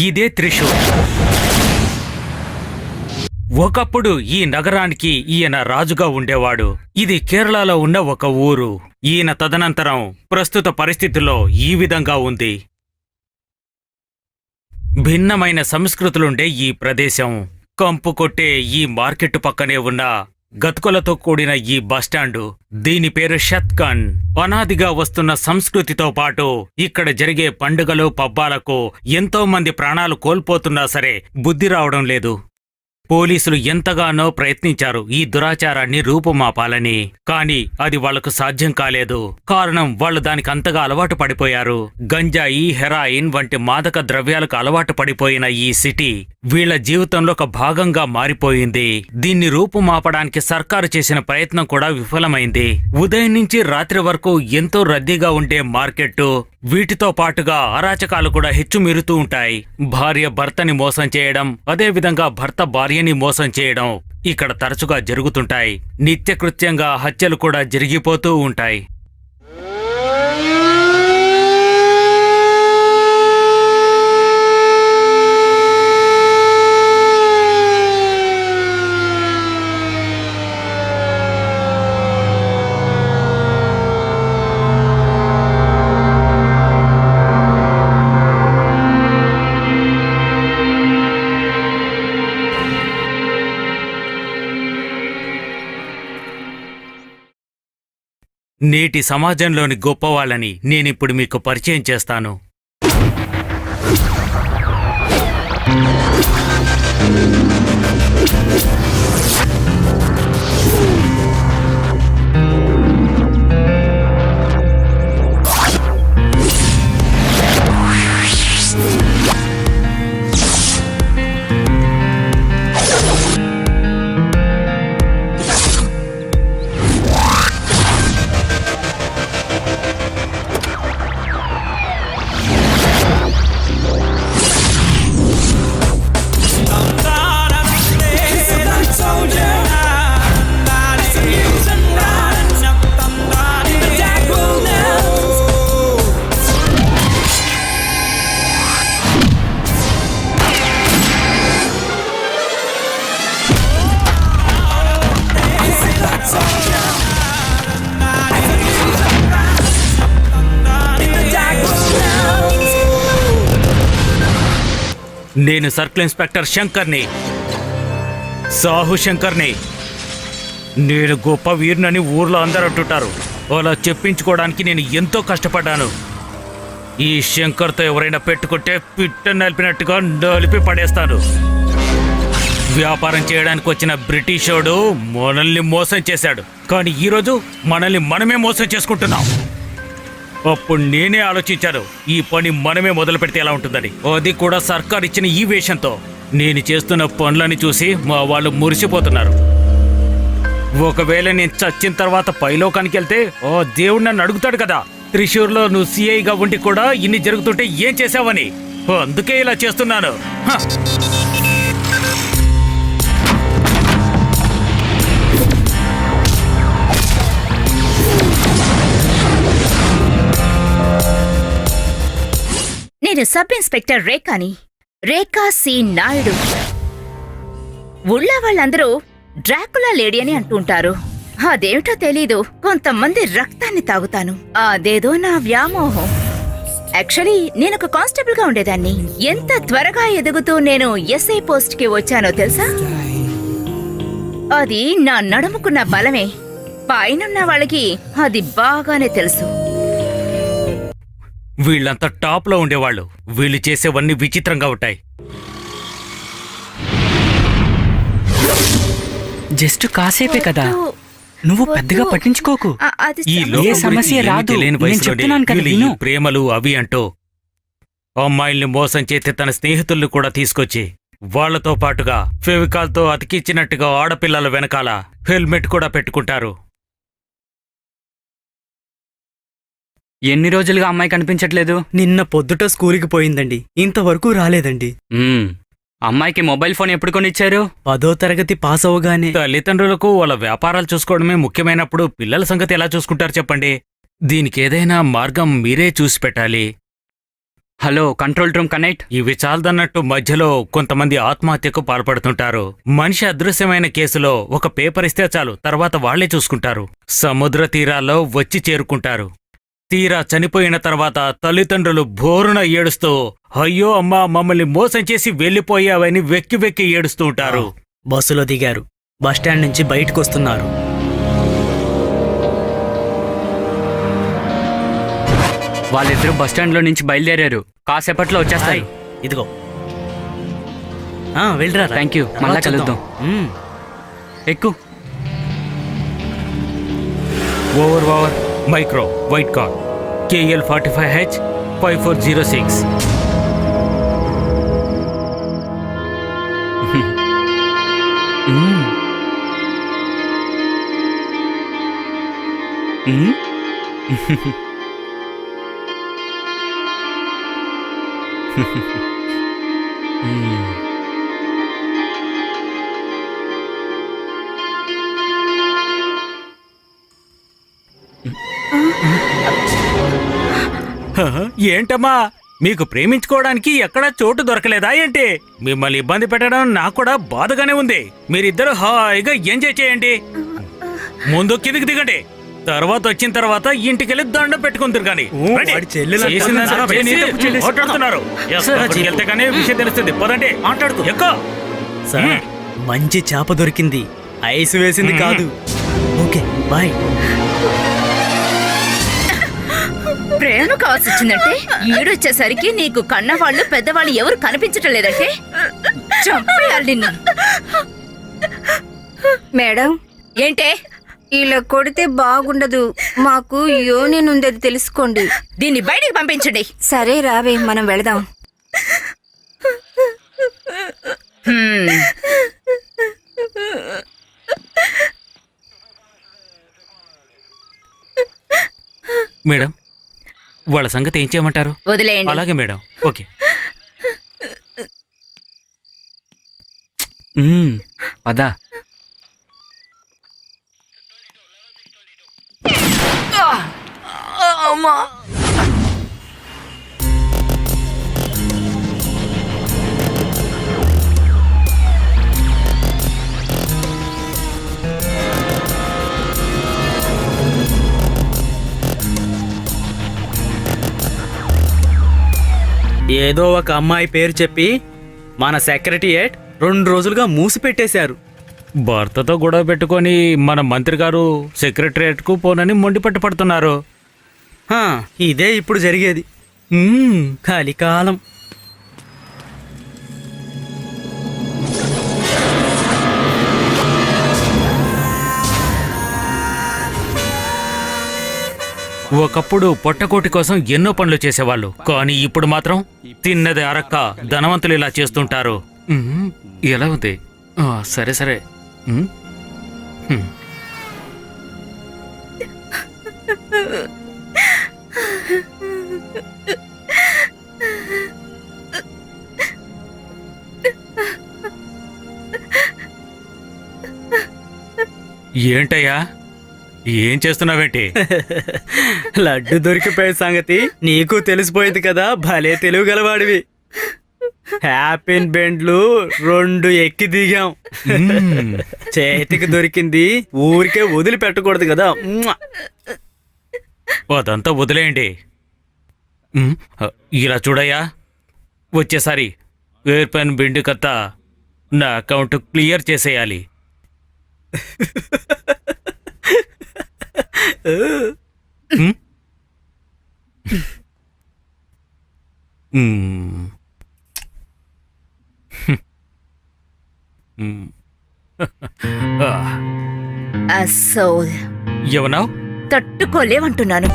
ఇదే త్రిశూర్. ఒకప్పుడు ఈ నగరానికి ఈయన రాజుగా ఉండేవాడు. ఇది కేరళలో ఉన్న ఒక ఊరు. ఈయన తదనంతరం ప్రస్తుత పరిస్థితుల్లో ఈ విధంగా ఉంది. భిన్నమైన సంస్కృతులుండే ఈ ప్రదేశం, కంపు కొట్టే ఈ మార్కెట్ పక్కనే ఉన్న గతుకులతో కూడిన ఈ బస్టాండు, దీని పేరు షత్కన్. అనాదిగా వస్తున్న సంస్కృతితో పాటు ఇక్కడ జరిగే పండుగలు పబ్బాలకు ఎంతో మంది ప్రాణాలు కోల్పోతున్నా సరే బుద్ధి రావడం లేదు. పోలీసులు ఎంతగానో ప్రయత్నించారు ఈ దురాచారాన్ని రూపుమాపాలని, కాని అది వాళ్లకు సాధ్యం కాలేదు. కారణం వాళ్ళు దానికి అంతగా అలవాటు పడిపోయారు. గంజాయి, హెరాయిన్ వంటి మాదక ద్రవ్యాలకు అలవాటు పడిపోయిన ఈ సిటీ వీళ్ల జీవితంలో ఒక భాగంగా మారిపోయింది. దీన్ని రూపుమాపడానికి సర్కారు చేసిన ప్రయత్నం కూడా విఫలమైంది. ఉదయం నుంచి రాత్రి వరకు ఎంతో రద్దీగా ఉండే మార్కెట్, వీటితో పాటుగా అరాచకాలు కూడా హెచ్చుమీరుతూ ఉంటాయి. భార్య భర్తని మోసం చేయడం, అదేవిధంగా భర్త భార్యని మోసం చేయడం ఇక్కడ తరచుగా జరుగుతుంటాయి. నిత్యకృత్యంగా హత్యలు కూడా జరిగిపోతూ ఉంటాయి. నేటి సమాజంలోని గొప్పవాళ్ళని నేనిప్పుడు మీకు పరిచయం చేస్తాను. నేను సర్కిల్ ఇన్స్పెక్టర్ శంకర్ని, సాహు శంకర్ని. నేను గొప్ప వీరునని ఊర్లో అందరూ అంటుంటారు. అలా చెప్పించుకోవడానికి నేను ఎంతో కష్టపడ్డాను. ఈ శంకర్తో ఎవరైనా పెట్టుకుంటే పిట్ట నలిపినట్టుగా నలిపి పడేస్తాను. వ్యాపారం చేయడానికి వచ్చిన బ్రిటిషోడు మనల్ని మోసం చేశాడు, కానీ ఈరోజు మనల్ని మనమే మోసం చేసుకుంటున్నాం. అప్పుడు నేనే ఆలోచించాను, ఈ పని మనమే మొదలు పెడితే ఎలా ఉంటుందని. అది కూడా సర్కార్ ఇచ్చిన ఈ వేషంతో. నేను చేస్తున్న పనులని చూసి మా వాళ్ళు మురిసిపోతున్నారు. ఒకవేళ నేను చచ్చిన తర్వాత పైలోకానికి వెళ్తే ఓ దేవుడు నన్ను అడుగుతాడు కదా, త్రిశూర్లో నువ్వు సిఐగా ఉండి కూడా ఇన్ని జరుగుతుంటే ఏం చేశావని. అందుకే ఇలా చేస్తున్నాను. నేను సబ్ ఇన్స్పెక్టర్ రేఖాని, రేఖా సి నాయుడు. ఊళ్ళో వాళ్ళందరూ డ్రాకులా లేడీ అని అంటుంటారు. అదేమిటో తెలీదు, కొంతమంది రక్తాన్ని తాగుతాను. అదేదో నా వ్యామోహం. యాక్చువల్లీ నేనొక కానిస్టేబుల్ గా ఉండేదాన్ని. ఎంత త్వరగా ఎదుగుతూ నేను ఎస్ఐ పోస్ట్ కి వచ్చానో తెలుసా? అది నా నడుముకున్న బలమే. పైనున్న వాళ్ళకి అది బాగానే తెలుసు. వీళ్ళంతా టాప్లో ఉండేవాళ్ళు. వీళ్ళు చేసేవన్నీ విచిత్రంగా ఉంటాయి. జస్ట్ కాసేపే కదా, నువ్వు పెద్దగా పట్టించుకోకు. ఈ ఏ సమస్య రాదు, నేను చెప్తున్నాను కదా విను. ప్రేమలు అవి అంటూ అమ్మాయిల్ని మోసం చేసి తన స్నేహితుల్ని కూడా తీసుకొచ్చి వాళ్లతో పాటుగా ఫెవికాల్తో అతికిచ్చినట్టుగా ఆడపిల్లల వెనకాల హెల్మెట్ కూడా పెట్టుకుంటారు. ఎన్ని రోజులుగా అమ్మాయి కనిపించట్లేదు? నిన్న పొద్దుట స్కూల్కి పోయిందండి, ఇంతవరకు రాలేదండి. అమ్మాయికి మొబైల్ ఫోన్ ఎప్పుడు కొనిచ్చారు? 10వ తరగతి పాస్ అవగానే. తల్లిదండ్రులకు వాళ్ళ వ్యాపారాలు చూసుకోవడమే ముఖ్యమైనప్పుడు పిల్లల సంగతి ఎలా చూసుకుంటారు చెప్పండి. దీనికి ఏదైనా మార్గం మీరే చూసి పెట్టాలి. Hello control room connect. ఇవి చాలదన్నట్టు మధ్యలో కొంతమంది ఆత్మహత్యకు పాల్పడుతుంటారు. మనిషి అదృశ్యమైన కేసులో ఒక పేపర్ ఇస్తే చాలు, తర్వాత వాళ్లే చూసుకుంటారు. సముద్ర తీరాల్లో వచ్చి చేరుకుంటారు. తీరా చనిపోయిన తర్వాత తల్లిదండ్రులు బోరున ఏడుస్తూ అయ్యో అమ్మా మమ్మల్ని మోసం చేసి వెళ్లిపోయావని వెక్కి వెక్కి ఏడుస్తూ ఉంటారు. బస్సులో దిగారు. బస్టాండ్ నుంచి బయటకు వస్తున్నారు. వాళ్ళిద్దరూ బస్టాండ్ లో నుంచి బయలుదేరారు. కాసేపట్లో వచ్చేస్తారు. ఇదిగో వెళ్ళరా. Thank you. మళ్ళా కలుద్దాం. ఎక్కు. Over micro white car KL 45H 5406. ఏంటమ్మా, మీకు ప్రేమించుకోవడానికి ఎక్కడా చోటు దొరకలేదా ఏంటి? మిమ్మల్ని ఇబ్బంది పెట్టడం నాకు కూడా బాధగానే ఉంది. మీరిద్దరు హాయిగా ఎంజాయ్ చేయండి. ముందు కిందికి దిగండి, తర్వాత వచ్చిన తర్వాత ఇంటికెళ్ళి దండం పెట్టుకుంటారు. కానీ మాట్లాడుతున్నారు వెళ్తే కానీ విషయం తెలుస్తుంది. పదండి మాట్లాడుకో. ఎక్కువ సార్, మంచి చేప దొరికింది. ఐస్ వేసింది కాదు. Okay bye. ప్రేమ కావాల్సి వచ్చిందంటే ఈడొచ్చేసరికి నీకు కన్నవాళ్ళు పెద్దవాళ్ళు ఎవరు కనిపించటం లేదంటే చంపేయాలి నిన్ను. మేడం, ఏంటే ఇలా కొడితే బాగుండదు. మాకు యోనినుందది తెలుసుకోండి. దీన్ని బయటికి పంపించండి. సరే రావే, మనం వెళదాం. మేడం, వాళ్ళ సంగతి ఏం చేయమంటారు? వదిలేయండి. అలాగే మేడం. ఓకే. పదా. ఏదో ఒక అమ్మాయి పేరు చెప్పి మన సెక్రటరియేట్ 2 రోజులుగా మూసిపెట్టేశారు. భర్తతో గొడవ పెట్టుకొని మన మంత్రి గారు సెక్రటరియట్కు పోనని మొండిపట్టు పడుతున్నారు. ఇదే ఇప్పుడు జరిగేది. కలికాలం. ఒకప్పుడు పొట్టకోటి కోసం ఎన్నో పనులు చేసేవాళ్ళు, కానీ ఇప్పుడు మాత్రం తిన్నది అరక్క ధనవంతులు ఇలా చేస్తుంటారు. ఎలా ఉంది? సరే సరే. ఏంటయ్యా, ఏం చేస్తున్నావేంటి? లడ్డు దొరికిపోయే సంగతి నీకు తెలిసిపోయింది కదా. భలే తెలుగు గలవాడివి. హ్యాపీన్ బెండ్లు 2 ఎక్కి దిగాం. చేతికి దొరికింది ఊరికే వదిలిపెట్టకూడదు కదా. అదంతా వదిలేయండి. ఇలా చూడయ్యా, వచ్చేసారి ఎయిర్పెన్ బిండు కత్తా నా అకౌంట్ క్లియర్ చేసేయాలి. అసోల్ ఏమన్నావు? తట్టుకోలేమంటున్నాను.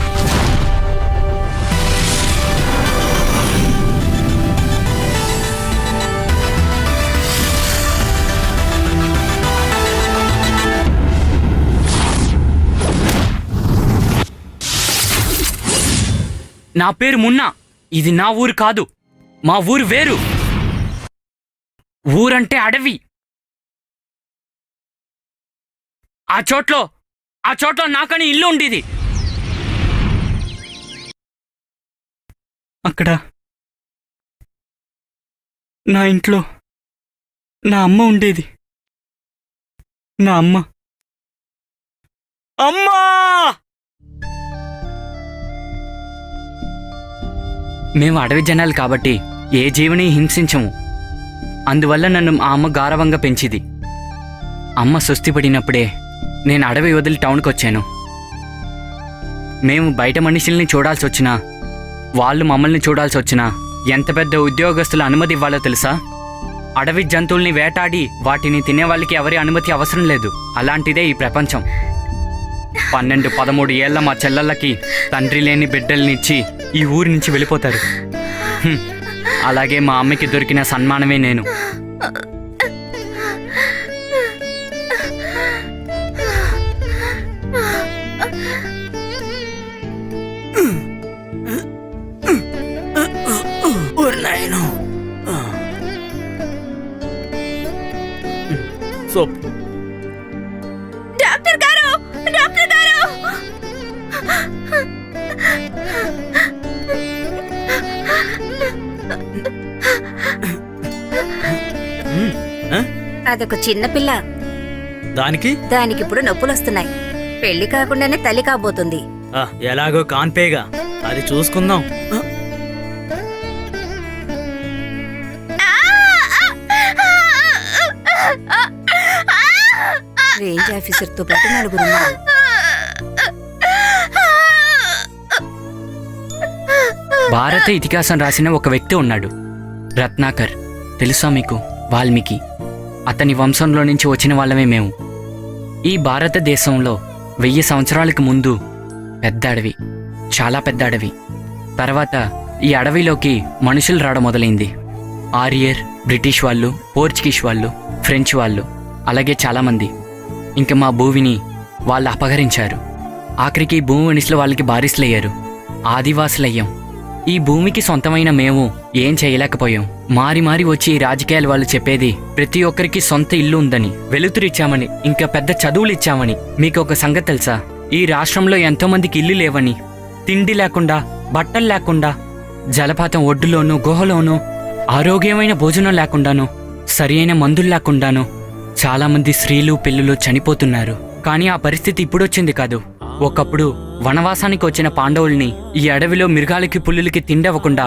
నా పేరు మున్నా. ఇది నా ఊరు కాదు, మా ఊరు వేరు. ఊరంటే అడవి. ఆ చోట్లో నాకని ఇల్లు ఉండేది. అక్కడ నా ఇంట్లో నా అమ్మ ఉండేది. నా అమ్మ. అమ్మా! మేము అడవి జనాలు కాబట్టి ఏ జీవిని హింసించము. అందువల్ల నన్ను ఆ అమ్మ గారవంగా పెంచిది. అమ్మ సుస్థిపడినప్పుడే నేను అడవి వదిలి టౌన్కి వచ్చాను. మేము బయట మనుషుల్ని చూడాల్సి వచ్చినా, వాళ్ళు మమ్మల్ని చూడాల్సి వచ్చినా ఎంత పెద్ద ఉద్యోగస్తుల అనుమతి ఇవ్వాలో తెలుసా? అడవి జంతువుల్ని వేటాడి వాటిని తినే వాళ్ళకి ఎవరి అనుమతి అవసరం లేదు. అలాంటిదే ఈ ప్రపంచం. 12-13 ఏళ్ల మా చెల్లెళ్ళకి తండ్రి లేని బిడ్డల్నిచ్చి ఈ ఊరి నుంచి వెళ్ళిపోతారు. అలాగే మా అమ్మకి దొరికిన సన్మానమే నేను. డాక్టర్ గారు, డాక్టర్ గారు! అదొక చిన్న పిల్ల. దానికిప్పుడు నొప్పులొస్తున్నాయి. పెళ్లి కాకుండానే తల్లి కాబోతుంది. ఎలాగో కాన్పేగా, అది చూసుకుందాం. రేంజ్ ఆఫీసర్తో పాటు 4 ఉన్నారు. భారత ఇతిహాసం రాసిన ఒక వ్యక్తి ఉన్నాడు, రత్నాకర్. తెలుసా మీకు? వాల్మీకి. అతని వంశంలో నుంచి వచ్చిన వాళ్ళమే మేము. ఈ భారతదేశంలో 1000 సంవత్సరాలకు ముందు పెద్ద అడవి, చాలా పెద్ద అడవి. తర్వాత ఈ అడవిలోకి మనుషులు రావడం మొదలైంది. ఆరియర్, బ్రిటిష్ వాళ్ళు, పోర్చుగీస్ వాళ్ళు, ఫ్రెంచ్ వాళ్ళు, అలాగే చాలామంది. ఇంక మా భూమిని వాళ్ళు అపహరించారు. ఆఖరికి భూమి మనుషులు వాళ్ళకి బారిస్లయ్యారు. ఆదివాసులయ్యాం. ఈ భూమికి సొంతమైన మేము ఏం చేయలేకపోయాం. మారి మారి వచ్చి ఈ రాజకీయాలు వాళ్ళు చెప్పేది ప్రతి ఒక్కరికి సొంత ఇల్లు ఉందని, వెలుతురిచ్చామని, ఇంకా పెద్ద చదువులు ఇచ్చామని. మీకు ఒక సంగతి తెలుసా? ఈ రాష్ట్రంలో ఎంతో మందికి ఇల్లు లేవని, తిండి లేకుండా, బట్టలు లేకుండా, జలపాతం ఒడ్డులోనూ గుహలోనూ ఆరోగ్యమైన భోజనం లేకుండాను, సరి అయిన మందులు లేకుండాను చాలామంది స్త్రీలు పిల్లలు చనిపోతున్నారు. కానీ ఆ పరిస్థితి ఇప్పుడొచ్చింది కాదు. ఒకప్పుడు వనవాసానికి వచ్చిన పాండవుల్ని ఈ అడవిలో మృగాలకి పుల్లులకి తిండవకుండా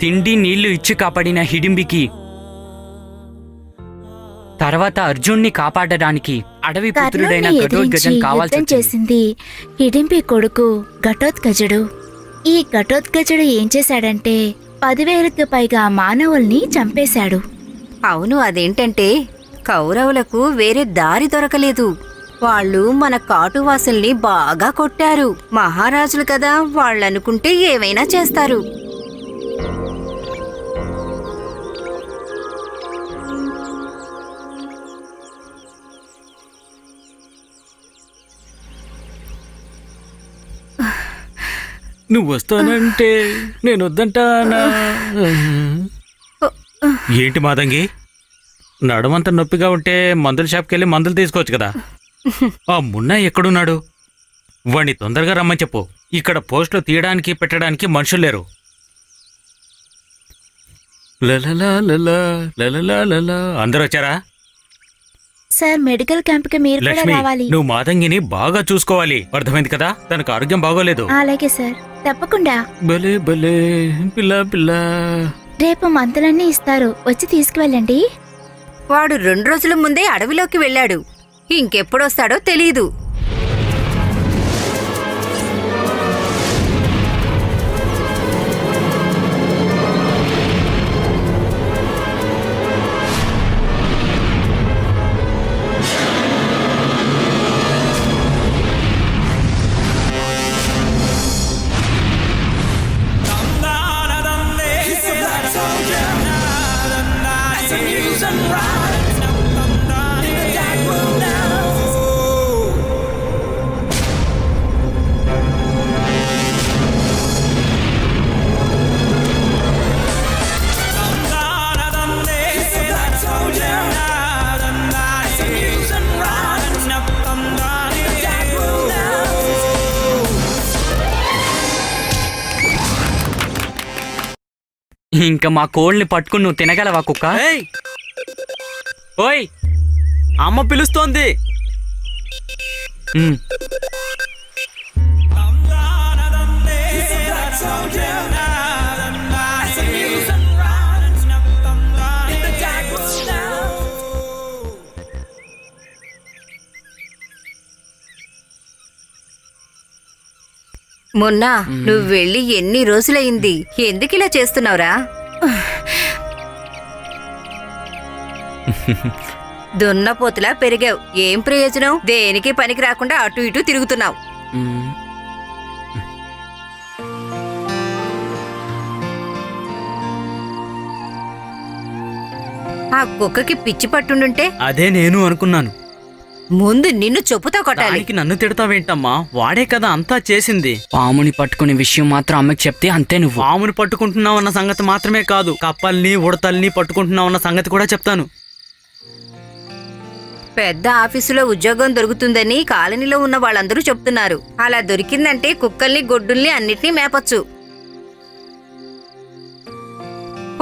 తిండి నీళ్లు ఇచ్చి కాపాడిన హిడింబికి, తర్వాత అర్జున్ని కాపాడడానికి అడవి పుత్రుడైన ఘటోత్కచుడు కావాల్సి యుద్ధం చేసింది హిడింబి కొడుకు ఘటోత్కచుడు. ఈ ఘటోత్కచుడు ఏం చేశాడంటే 10,000కు పైగా మానవుల్ని చంపేశాడు. అవును, అదేంటంటే కౌరవులకు వేరే దారి దొరకలేదు. వాళ్ళు మన కాటువాసుల్ని బాగా కొట్టారు. మహారాజులు కదా, వాళ్ళనుకుంటే ఏమైనా చేస్తారు. నువ్వు వస్తానంటే నేను వద్దంటానా? ఏంటి మాదంగి, నడుమంత నొప్పిగా ఉంటే మందుల షాప్కి వెళ్ళి మందులు తీసుకోవచ్చు కదా. ఆ మున్నా ఎక్కడున్నాడు? వాణ్ణి తొందరగా రమ్మని చెప్పు. ఇక్కడ పోస్టులు తీయడానికి పెట్టడానికి మనుషులు లేరు. లలలా లలా, లలలా లలా. అందరూ వచ్చారా? సార్, మెడికల్ క్యాంప్కి మీరు కూడా లక్ష్మి, రావాలి. నువ్వు మాదంగిని బాగా చూసుకోవాలి. అర్థమైంది కదా? తనకు ఆరోగ్యం బాగోలేదు. అలాగే సార్, తప్పకుండా. భలే భలే పిల్ల పిల్ల. రేపు మందులన్నీ ఇస్తారు, వచ్చి తీసుకువెళ్ళండి. వాడు 2 రోజుల ముందే అడవిలోకి వెళ్ళాడు. ఇంకెప్పుడొస్తాడో తెలీదు. ఇంకా మా కోళ్ళని పట్టుకుని నువ్వు తినగలవా కుక్క? ఏయ్, ఓయ్. అమ్మ పిలుస్తోంది. ఉమ్. మొన్న నువ్వు వెళ్ళి ఎన్ని రోజులయింది? ఎందుకు ఇలా చేస్తున్నావురా? దున్నపోతులా పెరిగావు. ఏం ప్రయోజనం? దేనికి పనికి రాకుండా అటు ఇటు తిరుగుతున్నావు. ఉమ్. ఆ కుక్కకి పిచ్చి పట్టుండుంటే అదే నేను అనుకున్నాను. ముందు నిన్ను చెప్పుతో కొట్టాలి. దానికి నన్ను తిడతావేంటమ్మా? వాడే కదా అంతా చేసింది. పాముని పట్టుకునే విషయం మాత్రం అమ్మకి చెప్తే అంతే నువ్వు. పాముని పట్టుకుంటున్నావన్న సంగతి మాత్రమే కాదు, కప్పల్ని ఉడతల్ని పట్టుకుంటున్నావన్న సంగతి కూడా చెప్తాను. పెద్ద ఆఫీసులో ఉద్యోగం దొరుకుతుందని కాలనీలో ఉన్న వాళ్ళందరూ చెప్తున్నారు. అలా దొరికిందంటే కుక్కల్ని గొడ్డుల్ని అన్నిటినీ మేపొచ్చు.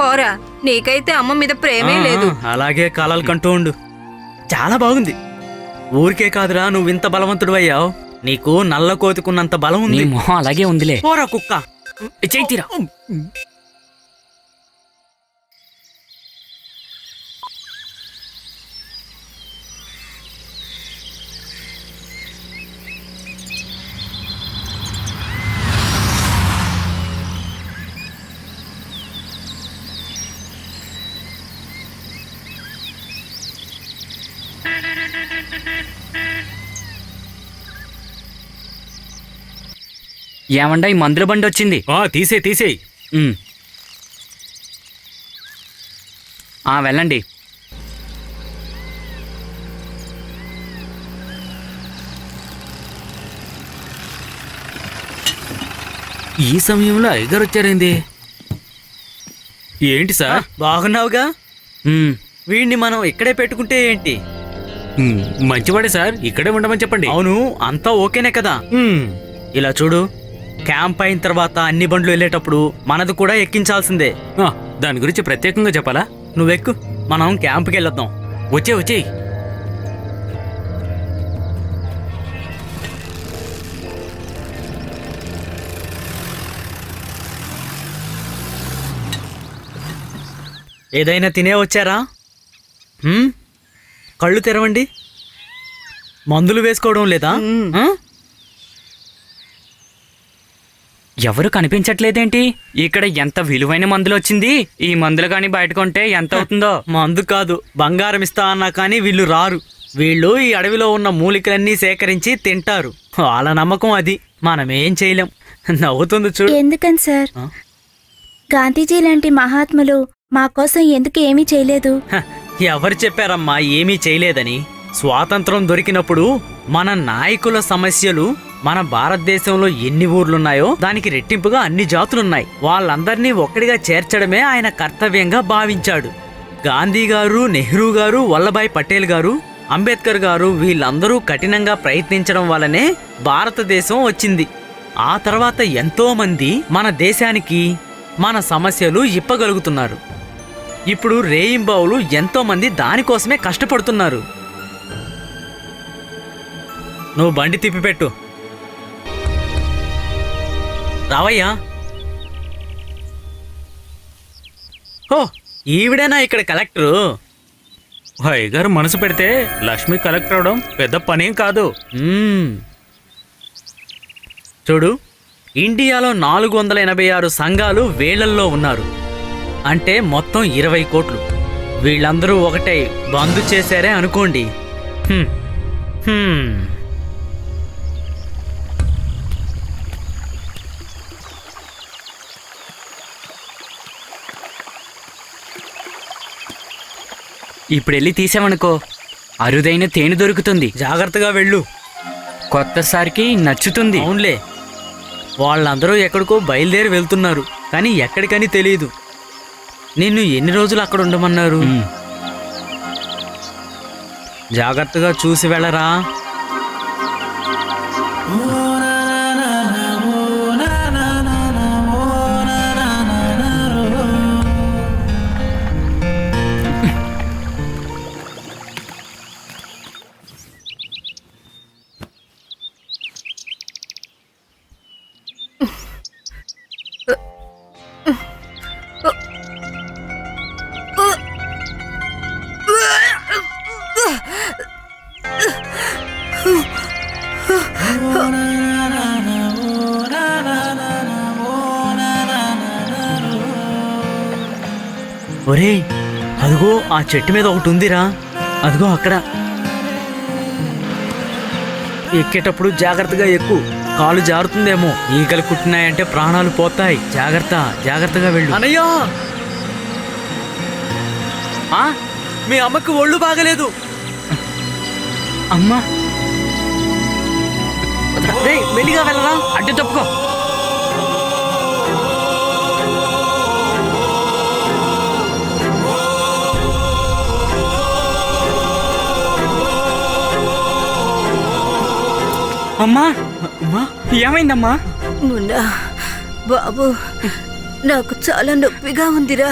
పోరా, నీకైతే అమ్మ మీద ప్రేమే లేదు. అలాగే కలలు కంటూ ఉండు. చాలా బాగుంది. ఊరికే కాదురా, నువ్వు ఇంత బలవంతుడు అయ్యావు. నీకు నల్ల కోతికున్నంత బలం నీ ఉంది. మొహం అలాగే ఉందిలే. పోరా కుక్క. చేతిరా. ఏమండా ఈ మందుల బండి వచ్చింది. తీసేయ్. ఉమ్. వెళ్ళండి. ఈ సమయంలో అయ్యగారు వచ్చారేంది? ఏంటి సార్? బాగున్నావుగా? ఉమ్. వీడిని మనం ఇక్కడే పెట్టుకుంటే ఏంటి? మంచివాడే సార్, ఇక్కడే ఉండమని చెప్పండి. అవును, అంతా ఓకేనే కదా? ఇలా చూడు, క్యాంప్ అయిన తర్వాత అన్ని బండ్లు వెళ్ళేటప్పుడు మనది కూడా ఎక్కించాల్సిందే. దాని గురించి ప్రత్యేకంగా చెప్పాలా? నువ్వెక్కు, మనం క్యాంప్కి వెళ్ళొద్దాం. వచ్చేయ్. ఏదైనా తినే వచ్చారా? కళ్ళు తెరవండి. మందులు వేసుకోవడం లేదా? ఎవరు కనిపించట్లేదేంటి? ఇక్కడ ఎంత విలువైన మందులు వచ్చింది. ఈ మందులు కానీ బయట కొంటే ఎంత అవుతుందో? మందు కాదు, బంగారం ఇస్తా అన్నా కానీ వీళ్ళు రారు. వీళ్ళు ఈ అడవిలో ఉన్న మూలికలన్నీ సేకరించి తింటారు. వాళ్ళ నమ్మకం అది. మనమేం చేయలేం. నవ్వుతుంది చూడు. ఎందుకని సార్? గాంధీజీ లాంటి మహాత్ములు మా కోసం ఎందుకు ఏమీ చేయలేదు? ఎవరు చెప్పారమ్మా ఏమీ చేయలేదని? స్వాతంత్రం దొరికినప్పుడు మన నాయకుల సమస్యలు, మన భారతదేశంలో ఎన్ని ఊర్లున్నాయో దానికి రెట్టింపుగా అన్ని జాతులున్నాయి. వాళ్ళందరినీ ఒక్కడిగా చేర్చడమే ఆయన కర్తవ్యంగా భావించాడు. గాంధీ గారు, నెహ్రూ గారు, వల్లభాయ్ పటేల్ గారు, అంబేద్కర్ గారు వీళ్ళందరూ కఠినంగా ప్రయత్నించడం వల్లనే భారతదేశం వచ్చింది. ఆ తర్వాత ఎంతో మంది మన దేశానికి మన సమస్యలు ఇప్పగలుగుతున్నారు. ఇప్పుడు రేయింబావులు ఎంతో మంది దానికోసమే కష్టపడుతున్నారు. నువ్వు బండి తిప్పిపెట్టు. రావయ్యా. ఓ, ఈవిడేనా ఇక్కడ కలెక్టరు? అయ్యగారు మనసు పెడితే లక్ష్మి కలెక్టర్ అవడం పెద్ద పనేం కాదు. చూడు, ఇండియాలో 486 సంఘాలు వేళ్లల్లో ఉన్నారు. అంటే మొత్తం 20 కోట్లు. వీళ్ళందరూ ఒకటై బంద్ చేశారే అనుకోండి. ఇప్పుడు వెళ్ళి తీసామనుకో, అరుదైన తేనె దొరుకుతుంది. జాగ్రత్తగా వెళ్ళు. కొత్తసారికి నచ్చుతుంది. అవునులే, వాళ్ళందరూ ఎక్కడికో బయలుదేరి వెళ్తున్నారు, కానీ ఎక్కడికని తెలియదు. నిన్ను ఎన్ని రోజులు అక్కడ ఉండమన్నారు? జాగ్రత్తగా చూసి వెళ్ళరా. ఒరేయ్, అదిగో ఆ చెట్టు మీద ఒకటి ఉందిరా. అదిగో అక్కడ. ఎక్కేటప్పుడు జాగ్రత్తగా ఎక్కు, కాలు జారుతుందేమో. ఈగలు కుట్టినాయంటే ప్రాణాలు పోతాయి. జాగ్రత్తగా వెళ్ళు. అన్నయ్య, మీ అమ్మకి ఒళ్ళు బాగలేదు. అమ్మా, రేయ్, మెల్లిగా వెళ్ళరా. అడ్డు తప్పుకో. అమ్మా, అమ్మా, ఏమైందమ్మా? మున్నా బాబు, నాకు చాలా నొప్పిగా ఉందిరా.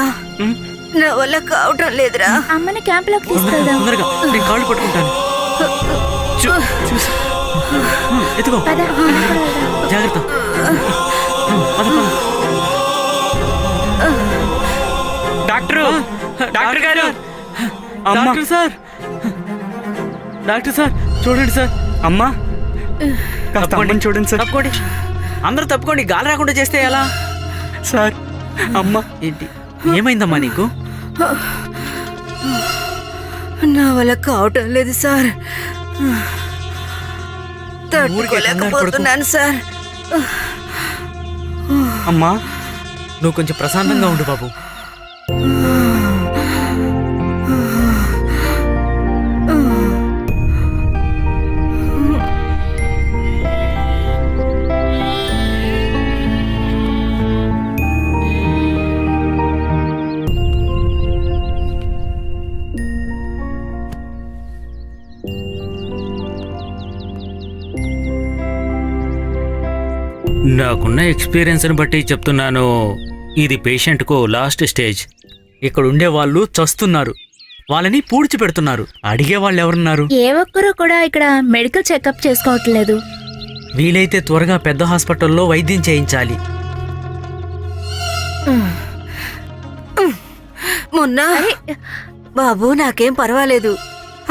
నా వల్ల కావటం లేదురా. అమ్మని క్యాంపులోకి తీసుకెళ్దాం. తొందరగా నేను కాళ్ళు పట్టుకుంటాను. చూసి ఎత్తుకో. పద. జాగ్రత్త. పద, పద. డాక్టర్ గారు, అమ్మా. డాక్టర్ సార్, డాక్టర్ సార్, చూడండి సార్. అమ్మా, కాస్త అమ్మని చూడండి సార్. తప్పుకోండి, అందరూ తప్పుకోండి. గాలి రాకుండా చేస్తే ఎలా? సార్, అమ్మా. ఏంటి, ఏమైందమ్మా నీకు? నా వల్ల కావటం లేదు సార్. తట్టుకోలేకపోతున్నాను సార్. అమ్మా, నువ్వు కొంచెం ప్రశాంతంగా ఉండు బాబు. నాకున్న ఎక్స్పీరియన్స్ని బట్టి చెప్తున్నాను, ఇది పేషెంట్కు లాస్ట్ స్టేజ్. ఇక్కడ ఉండే వాళ్ళు చస్తున్నారు, వాళ్ళని పూడ్చి పెడుతున్నారు. అడిగే వాళ్ళు ఎవరున్నారు? ఏ ఒక్కరూ కూడా ఇక్కడ మెడికల్ చెకప్ చేసుకోవట్లేదు. వీలైతే త్వరగా పెద్ద హాస్పిటల్లో వైద్యం చేయించాలి. మొన్నా బాబు, నాకేం పర్వాలేదు.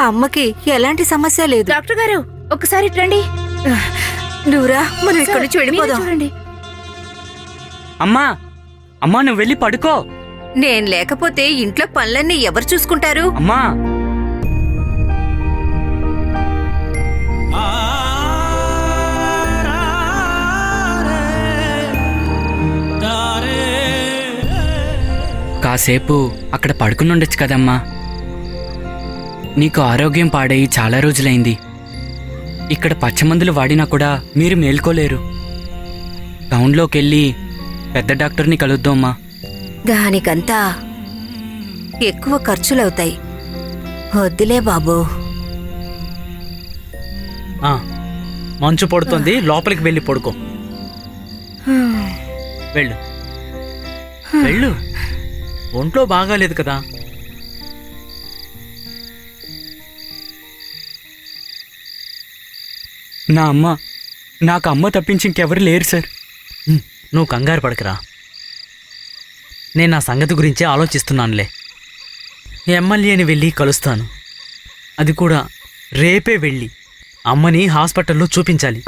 అమ్మకి ఎలాంటి సమస్య లేదు. డాక్టర్ గారు, ఒకసారి రండి. నువ్వురా, మనం ఇక్కడి నుంచి మీరే వెళ్ళిపోదాం. చూడండి. అమ్మా, అమ్మా, నువ్వు వెళ్ళి పడుకో. నేను లేకపోతే ఇంట్లో పనులన్నీ ఎవరు చూసుకుంటారు? అమ్మా, కాసేపు అక్కడ పడుకుని ఉండొచ్చు కదమ్మా. నీకు ఆరోగ్యం పాడయి చాలా రోజులైంది. ఇక్కడ పచ్చమందులు వాడినా కూడా మీరు మేల్కోలేరు. టౌన్లోకి వెళ్ళి పెద్ద డాక్టర్ని కలుద్దామా. దానికంతా ఎక్కువ ఖర్చులవుతాయి. వద్దులే బాబు. మంచు పడుతుంది, లోపలికి వెళ్ళి పడుకో. వెళ్ళు, వెళ్ళు. ఒంట్లో బాగాలేదు కదా. నా అమ్మ, నాకు అమ్మ తప్పించి ఇంకెవరు లేరు సార్. నువ్వు కంగారు పడకరా. నేను నా సంగతి గురించే ఆలోచిస్తున్నానులే. ఎమ్మెల్యేని వెళ్ళి కలుస్తాను. అది కూడా రేపే వెళ్ళి అమ్మని హాస్పిటల్లో చూపించాలి.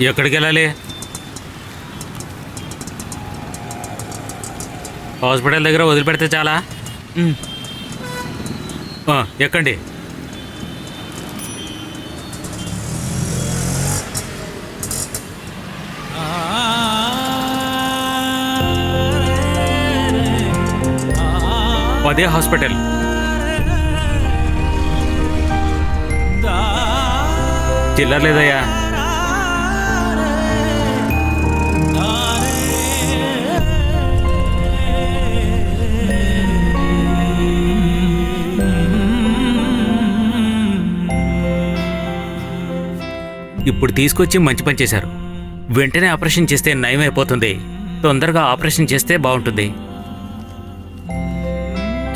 ఎక్కడికి వెళ్ళాలి? హాస్పిటల్ దగ్గర వదిలిపెడితే చాలా. ఉమ్. ఎక్కండి. అదే హాస్పిటల్. చిల్లర లేదయ్యా. ఇప్పుడు తీసుకొచ్చి మంచి పని చేశారు. వెంటనే ఆపరేషన్ చేస్తే నయం అయిపోతుంది. తొందరగా ఆపరేషన్ చేస్తే బాగుంటుంది.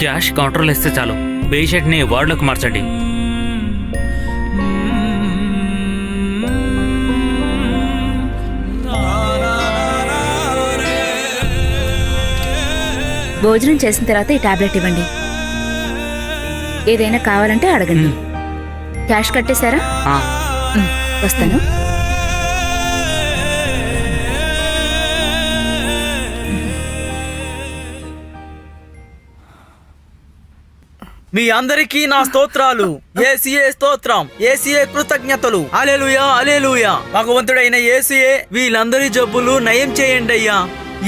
క్యాష్ కౌంటర్లో ఇస్తే చాలు. పేషెంట్ని వార్డులోకి మార్చండి. భోజనం చేసిన తర్వాత ఈ టాబ్లెట్ ఇవ్వండి. ఏదైనా కావాలంటే అడగండి. క్యాష్ కట్టేశారా? ఆ, వస్తాను. మీ అందరికీ నా స్తోత్రాలు. యేసుయే స్తోత్రం, యేసుయే కృతజ్ఞతలు. హల్లెలూయా, హల్లెలూయా. భగవంతుడైన యేసుయే వీళ్ళందరి జబ్బులు నయం చేయండి అయ్యా.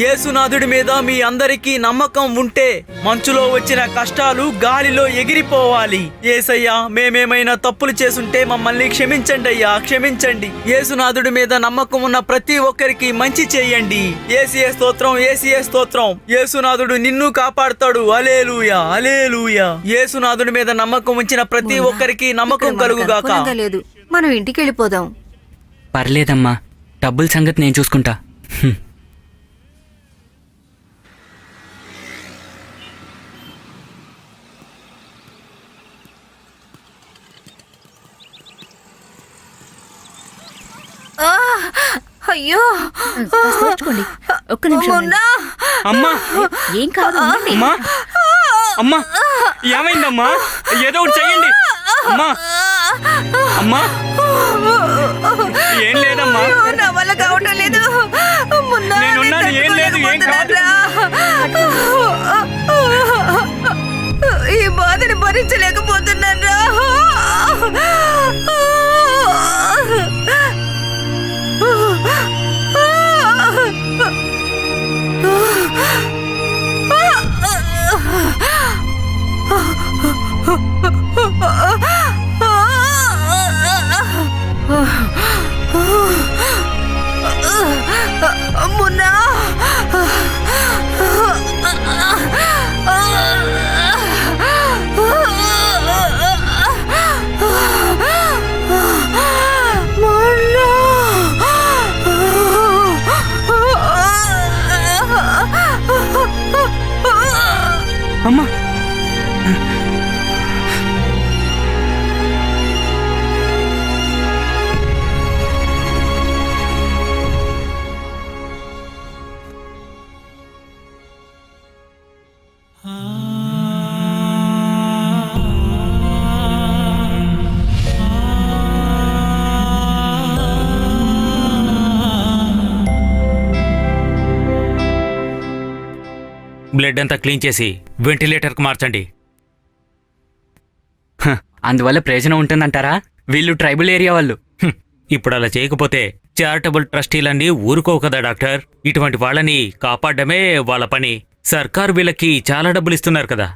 యేసునాథుడి మీద మీ అందరికీ నమ్మకం ఉంటే మంచులో వచ్చిన కష్టాలు గాలిలో ఎగిరిపోవాలి. యేసయ్యా, మేమేమైనా తప్పులు చేసుంటే మమ్మల్ని క్షమించండి అయ్యా, క్షమించండి. యేసునాథుడి మీద నమ్మకం ఉన్న ప్రతి ఒక్కరికి మంచి చేయండి. యేసుయే స్తోత్రం, యేసుయే స్తోత్రం. యేసునాథుడు నిన్ను కాపాడుతాడు. హల్లెలూయా, హల్లెలూయా. యేసునాథుడి మీద నమ్మకం ఉంచిన ప్రతి ఒక్కరికి నమ్మకం ఇక్కడ మనకు కలుగుగాక. అనుకూలంగా లేదు. మనం ఇంటికి వెళ్ళిపోదాం. పర్లేదమ్మా, డబ్బుల సంగతి నేను చూసుకుంటా. హ్మ్. అయ్యో, కాస్త ఓర్చుకోండి. ఒక్క నిమిషం ఉండండి. అమ్మా, ఏం కాదు, ఉండండి. అమ్మా, అమ్మా, ఏమైందమ్మా? ఏదో ఒకటి చెయ్యండి. అమ్మా, అమ్మా, ఏం లేదమ్మా. నా వల్ల కావటం లేదు. మున్నా, నేనున్నాను, ఏం లేదు, ఏం కాదు. ఈ బాధని భరించలేకపోతున్నారా? మున్నా, అమ్మా, బ్లడ్ అంతా క్లీన్ చేసి వెంటిలేటర్కి మార్చండి. హ, అందువల్ల ప్రయోజనం ఉంటుందంటారా? వీళ్ళు ట్రైబల్ ఏరియా వాళ్ళు. ఇప్పుడు అలా చేయకపోతే చారిటబుల్ ట్రస్టీలన్నీ ఊరుకోవు కదా డాక్టర్. ఇటువంటి వాళ్ళని కాపాడమే వాళ్ళ పని. సర్కారు వీళ్ళకి చాలా డబ్బులు ఇస్తున్నారు కదా.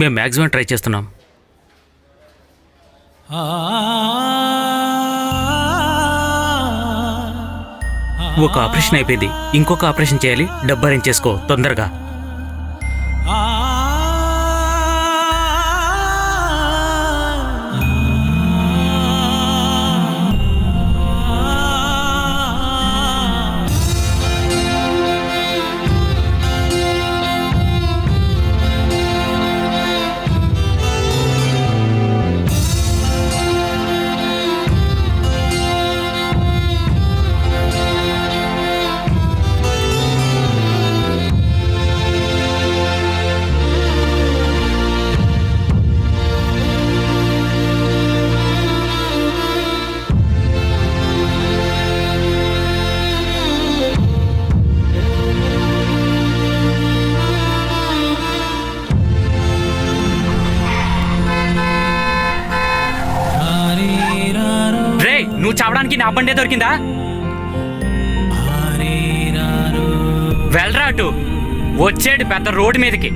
మేము మ్యాక్సిమం ట్రై చేస్తున్నాం. ఒక ఆపరేషన్ అయిపోయింది, ఇంకొక ఆపరేషన్ చేయాలి. డబ్బు అరేంజ్ చేసుకో తొందరగా. నువ్వు చావడానికి నా బండే దొరికిందా? వెళ్ళరా అటు. వచ్చేడు పెద్ద రోడ్డు మీదకి.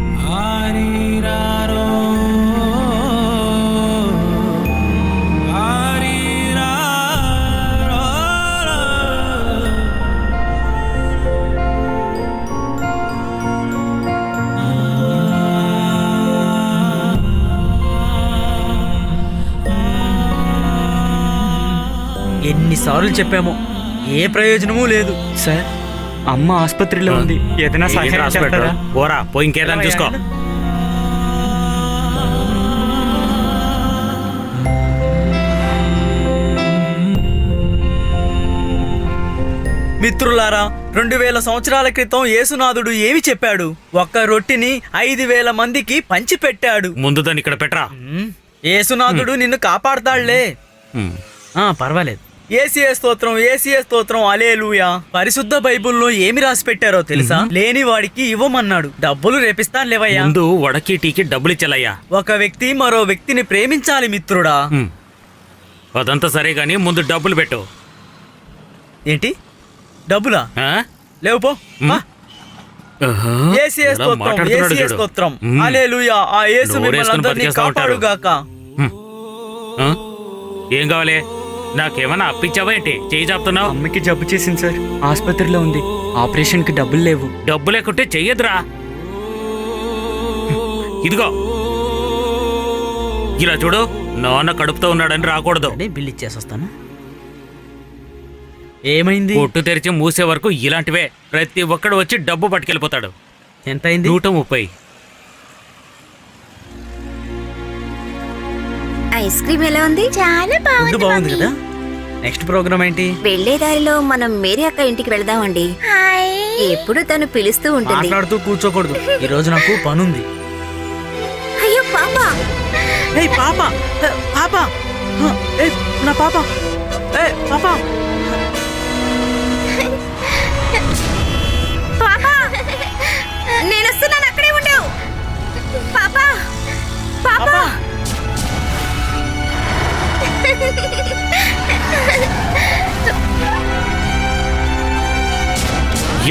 ఎన్నిసార్లు చెప్పామో ఏ ప్రయోజనమూ లేదు. సార్, అమ్మ ఆసుపత్రిలో ఉంది. ఏదైనా ఏంటి సహాయం రాసి పెట్టు? చేస్తారా? పోరా పోయి ఇంకేదని చూసుకో. మిత్రులారా, 2000 సంవత్సరాల క్రితం యేసునాథుడు ఏమి చెప్పాడు? ఒక్క రొట్టిని 5000 మందికి పంచిపెట్టాడు. ముందు దాన్ని ఇక్కడ పెట్టరా. యేసునాథుడు నిన్ను కాపాడతాడులే. ఉమ్. పర్వాలేదు. ఏసీఏ స్తోత్రం, ఏసీఏ స్తోత్రం, హల్లెలూయా. పరిశుద్ధ బైబిల్లో ఏమి రాసి పెట్టారో తెలుసా? లేని వాడికి ఇవ్వమన్నాడు. డబ్బులు రేపిస్తాను లేవయ్యా. ముందు వడకి టీకి డబ్బులు ఇచ్చలయ్యా. ఒక వ్యక్తి మరో వ్యక్తిని ప్రేమించాలి మిత్రుడా. అదంతా సరే గాని ముందు డబ్బులు పెట్టు. ఏంటి డబ్బులా? ఆ? లేవు పో. ఆహా. ఏసీఏ ఎలా స్తోత్రం, మాట్లాడుతున్నాడు ఏసీఏ చూడు. స్తోత్రం, ఉమ్. హల్లెలూయా. ఆ యేసు నోరేసుకుని మిమ్మల్ని అందరినీ బతికేస్తా ఉంటాడు. కాపాడుగాక. ఆ? ఏం కావాలి? నాకేమన్నా అప్పించావా ఏంటి? చేయి చాపుతున్నావు. అమ్మకి జబ్బు చేసింది సార్, ఆసుపత్రిలో ఉంది. ఆపరేషన్ కి డబ్బులు లేవు. డబ్బు లేకుంటే చెయ్యదురా. ఇదిగో ఇలా చూడు, నాన్న కడుపుతో ఉన్నాడని రాకూడదు. బిల్ ఇచ్చేసొస్తాను. ఏమైంది? కొట్టు తెరిచి మూసే వరకు ఇలాంటివే. ప్రతి ఒక్కడు వచ్చి డబ్బు పట్టుకెళ్ళిపోతాడు. ఎంత అయింది? 130. ఐస్ క్రీమ్ ఎలా ఉంది? చాలా ఫుడ్ బాగుంది కదా. నెక్స్ట్ ప్రోగ్రామ్ ఏంటి? వెళ్లే దారిలో మనం మేరీ అక్క ఇంటికి వెళదామండి. ఎప్పుడు తను పిలుస్తూ ఉంటుంది. మాట్లాడుతూ కూర్చోకూడదు. ఈ రోజు నాకు పనుంది. అయ్యో పాపా, ఏయ్ పాప, పాప, ఏయ్ నా పాప, ఏయ్ పాప. పాపా, నేను వస్తున్నాను, అక్కడే ఉండవు. పాపా, పాపా.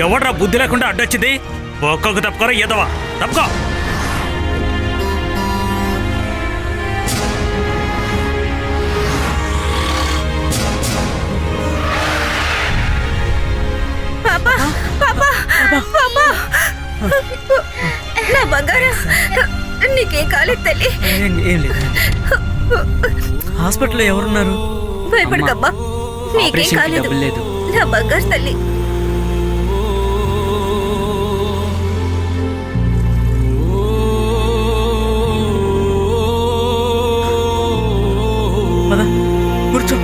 ఎవడ్రా బుద్ధి లేకుండా అడ్డొచ్చింది? ఒక్కొక్క తప్పుకోరా ఏదవా తప్పుకో. పాపా, పాపా, పాపా. నా బంగారం, నీకేం కాలేదు తల్లి. ఏం లేదు. హాస్పిటల్లో ఎవరున్నారు? భయపడకమ్మా, నీకేం ఆపరేషన్ కి కాలేదు. డబ్బులు లేదు. నా బంగారు తల్లి. పద, కూర్చో.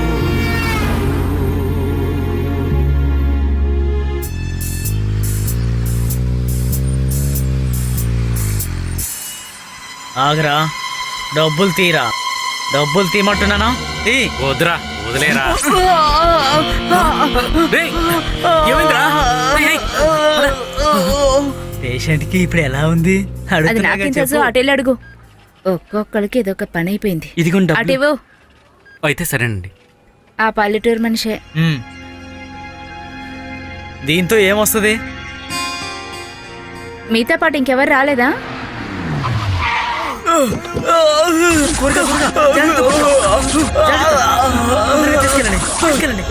ఆగరా, డబ్బులు తీరా. డబ్బులు తీయమంటున్నానా? వద్దురా, వదిలేరా. రేయ్, ఏమైందిరా? రేయ్, పేషెంట్ కి ఇప్పుడు ఎలా ఉంది? అది అడుగుతున్నాగా నాకేం తెలుసు, చెప్పు. అటెళ్ళి అడుగు. ఒక్కొక్కడికి ఇదొక పని అయిపోయింది. ఇదిగోండి డబ్బులు. అటేవో అయితే సరేనండి. ఆ పల్లెటూరు మనిషే. ఉమ్. దీంతో ఏమొస్తుంది? మీతో పాటు ఇంకెవరు రాలేదా? తీసుకెళ్ళండి, తీసుకెళ్ళండి.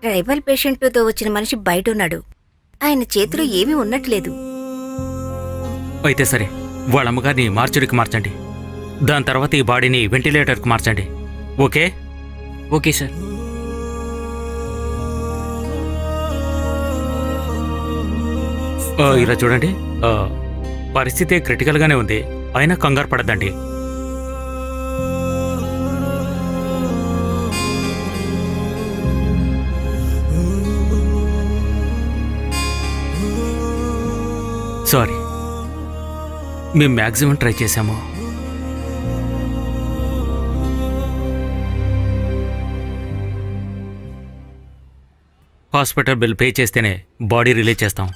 ట్రైబల్ పేషెంట్తో వచ్చిన మనిషి బయట ఉన్నాడు. ఆయన చేతిలో ఏమీ ఉన్నట్లేదు. అయితే సరే, వాళ్ళ అమ్మగారిని మార్చురికి మార్చండి. దాని తర్వాత ఈ బాడీని వెంటిలేటర్కి మార్చండి. ఓకే? Okay sir. ఇలా చూడండి, పరిస్థితి క్రిటికల్గానే ఉంది. అయినా కంగారు పడద్దండి. సారీ, మేము మ్యాక్సిమం ట్రై చేశాము. హాస్పిటల్ బిల్ పే చేస్తేనే బాడీ రిలీజ్ చేస్తాం.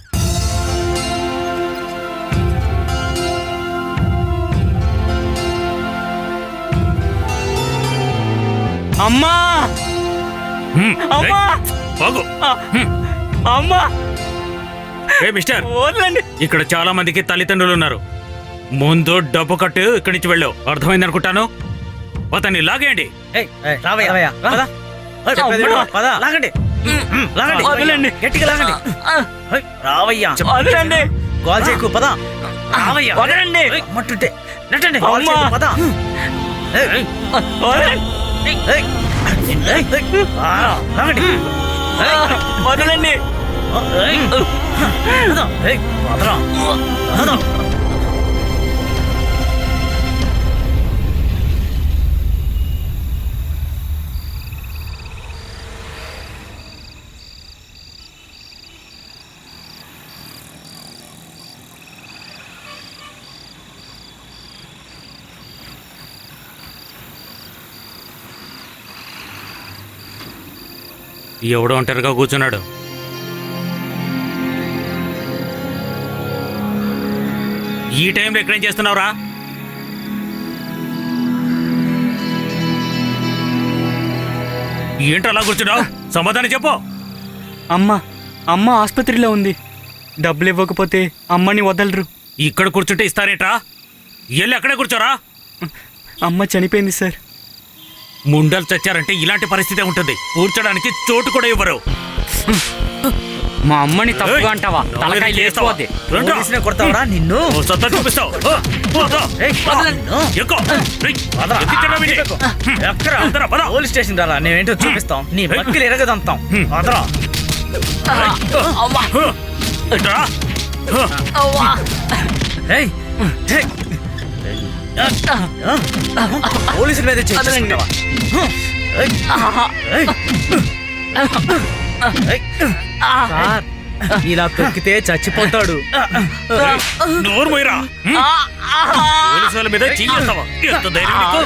అమ్మా హ్మ్, అమ్మా! రేయ్, ఆగు. అమ్మా ఏ మిస్టర్, వదలండి. ఇక్కడ చాలా మందికి తల్లిదండ్రులు ఉన్నారు. ముందు డబ్బు కట్టు, ఇక్కడి నుంచి వెళ్ళు. అర్థమైంది అనుకుంటాను. అతన్ని లాగేయండి. రావయ్య పద. చెప్పేది విను, పద. లాగండి. లాగండి. వదలండి. గట్టిగా లాగండి. ఏయ్, రావయ్యా. వదలండి. గోల్ చేయకు, పద. రావయ్యా. వదలండి. ఏయ్, మట్టుంటే నెట్టండి. గోల్ అమ్మా. చేయకు, పద. ఏయ్, వదలండి. ఏయ్, ఏయ్, ఏయ్, లాగండి. ఏయ్, వదలండి. ఏయ్, పద. ఏయ్, పదరా. పద. ఎవడో ఒంటరిగా కూర్చున్నాడు. ఈ టైంలో ఎక్కడేం చేస్తున్నావురా? ఏంటి అలా కూర్చున్నావు? సమాధానం చెప్పు. అమ్మ ఆసుపత్రిలో ఉంది. డబ్బులు ఇవ్వకపోతే అమ్మని వదలరు. ఇక్కడ కూర్చుంటే ఇస్తారేట్రా? ఎల్లు అక్కడే కూర్చోరా. అమ్మ చనిపోయింది సార్. ముండలు చచ్చారంటే ఇలాంటి పరిస్థితే ఉంటుంది. కూర్చోడానికి చోటు కూడా ఇవ్వరు. మా అమ్మని తప్పుగా ఏయ్, అంటావా? తలకాయ చేస్తావా? లేచిపోద్ది. రండ్రా. పోలీసునే కొడతావురా నిన్ను? ఓ సత్తా చూపిస్తావు. ఏయ్, వదలండి. ఎక్కు. రేయ్, పదరా. ఎక్కించరా వీడిని. ఎక్కరా? అందరా, పద. పోలీస్ స్టేషన్ రాలా, నేనేంటో చూపిస్తాం. నీ బక్కిలు ఎరగదంతాం. పదరా. ఇట్రా. ఏయ్, ఏయ్. పోలీసుల మీద చేసుకుంటావా? సార్, ఇలా తొక్కితే చచ్చిపోతాడు. నోరు పోయిరా. పోలీసుల మీద చెయ్యేస్తావా? ఎంత ధైర్యం నీకు?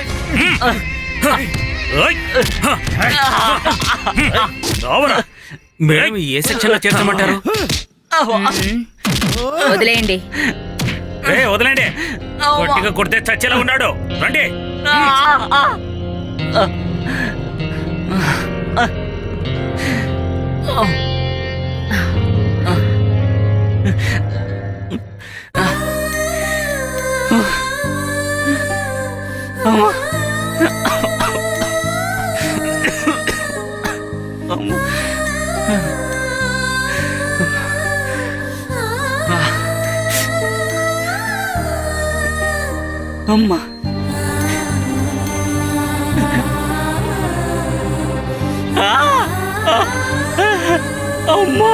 ఏయ్. రావరా. మేడం ఏ సెక్షన్లో చేర్చమంటారు? వదిలేయండి. వదలండి. గట్టిగా కొడితే చచ్చేలా ఉన్నాడు. రండి. అమ్మా అమ్మా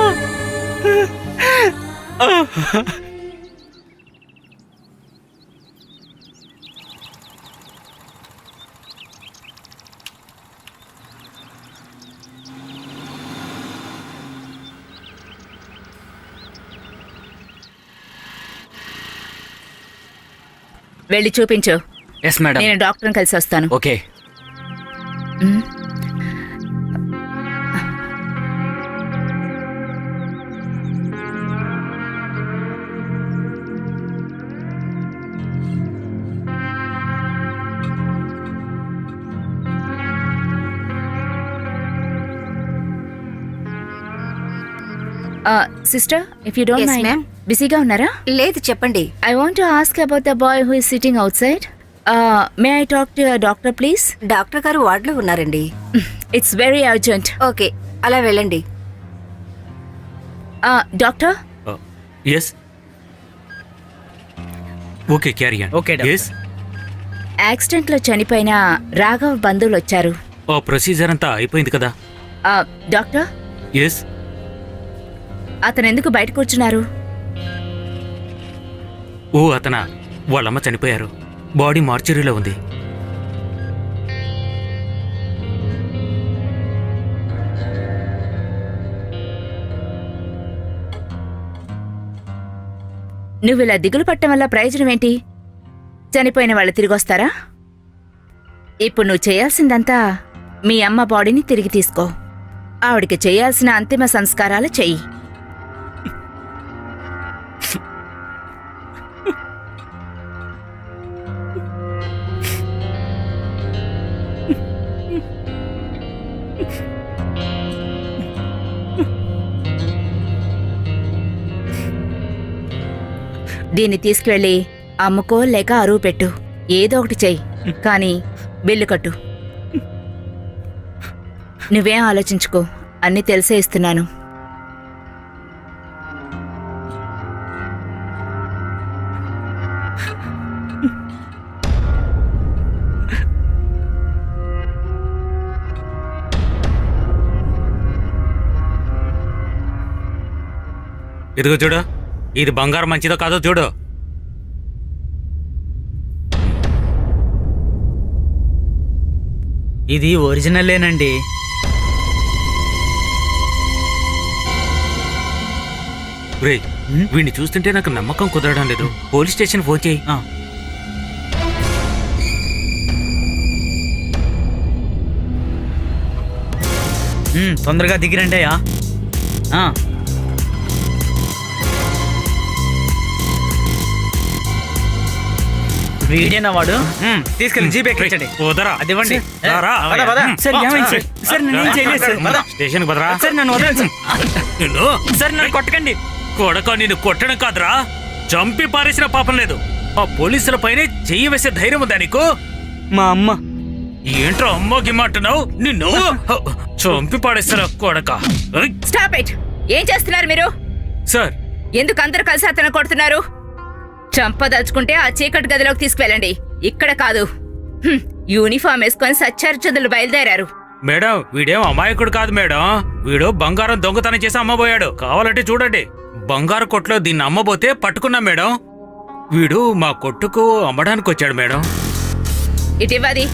వెళ్ళి చూపించు. Yes madam. నేను డాక్టర్ని కలిసి వస్తాను. ఓకే. మ్. Sister, if you don't Yes, mind, ma'am. బిజీగా ఉన్నారా? లేదు, చెప్పండి. I want to ask about the boy who is sitting outside. May I talk to your doctor, please? Doctor గారు వార్డులో ఉన్నారండి. It's very urgent. ఓకే, అలా వెళ్ళండి. Doctor? Yes. Okay, carry on. Okay, doctor. Yes. యాక్సిడెంట్లో చనిపోయిన రాఘవ్ బంధువులు వచ్చారు. ఓ procedure అంతా అయిపోయింది కదా? Doctor, yes. అతను ఎందుకు బయట కూర్చున్నారు? ఓ అతనా? వాళ్ళమ్మ చనిపోయారు. బాడీ మార్చురీలో ఉంది. నువ్వు ఇలా దిగులు పట్టడం వల్ల ప్రయోజనం ఏంటి? చనిపోయిన వాళ్ళు తిరిగి వస్తారా? ఇప్పుడు నువ్వు చేయాల్సిందంతా మీ అమ్మ బాడీని తిరిగి తీసుకో. ఆవిడికి చేయాల్సిన అంతిమ సంస్కారాలు చెయ్యి. దీన్ని తీసుకువెళ్ళి అమ్ముకో లేక అరువు పెట్టు, ఏదో ఒకటి చెయ్యి, కానీ బిల్లు కట్టు. నువ్వేం ఆలోచించుకో, అన్నీ తెలిసే ఇస్తున్నాను. ఇదిగో చూడు, ఇది బంగారం మంచిదో కాదో చూడు. ఇది ఒరిజినల్లేనండి. రే, వీడిని చూస్తుంటే నాకు నమ్మకం కుదరడం లేదు. పోలీస్ స్టేషన్ ఫోన్ చేయి. ఆ. తొందరగా దిగిరండి అయ్యా. వీడేనా వాడు? తీసుకెళ్ళి జీపే ఎక్కించండి. వదరా. అది ఇవ్వండి. రారా. పద, పద. సార్ ఏమైంది సార్? సార్ నన్ను ఏం చేయలేదు సార్. స్టేషన్ బదరా. సార్ నన్ను వదలండి సార్. నిన్ను సార్ నన్ను కొట్టకండి. కొడక, నిన్ను కొట్టడం కాదురా, చంపి పారేసిన పాపం లేదు. ఆ పోలీసుల పైనే చెయ్యి వేసే ధైర్యం ఉందా నీకు? మా అమ్మ. ఏంట్రా అమ్మో గిమ్మంటున్నావు? నిన్ను చంపి పాడేస్తారా కొడక. ఏయ్! Stop it! ఏం చేస్తున్నారు మీరు? సార్, ఎందుకు అందరూ కలిసి అతను కొడుతున్నారు? చంపదలుచుకుంటే ఆ చీకటి గదిలోకి తీసుకువెళ్ళండి, ఇక్కడ కాదు. యూనిఫామ్ వేసుకొని సచ్చర్చదులు బయలుదేరారు. మేడం, వీడేం అమాయకుడు కాదు మేడం. వీడు బంగారం దొంగతనం చేసి అమ్మబోయాడు. కావాలంటే చూడండి, బంగారు కొట్లో దీన్ని అమ్మబోతే పట్టుకున్నాం మేడం. వీడు మా కొట్టుకు అమ్మడానికి వచ్చాడు మేడం. ఇటివ్వది.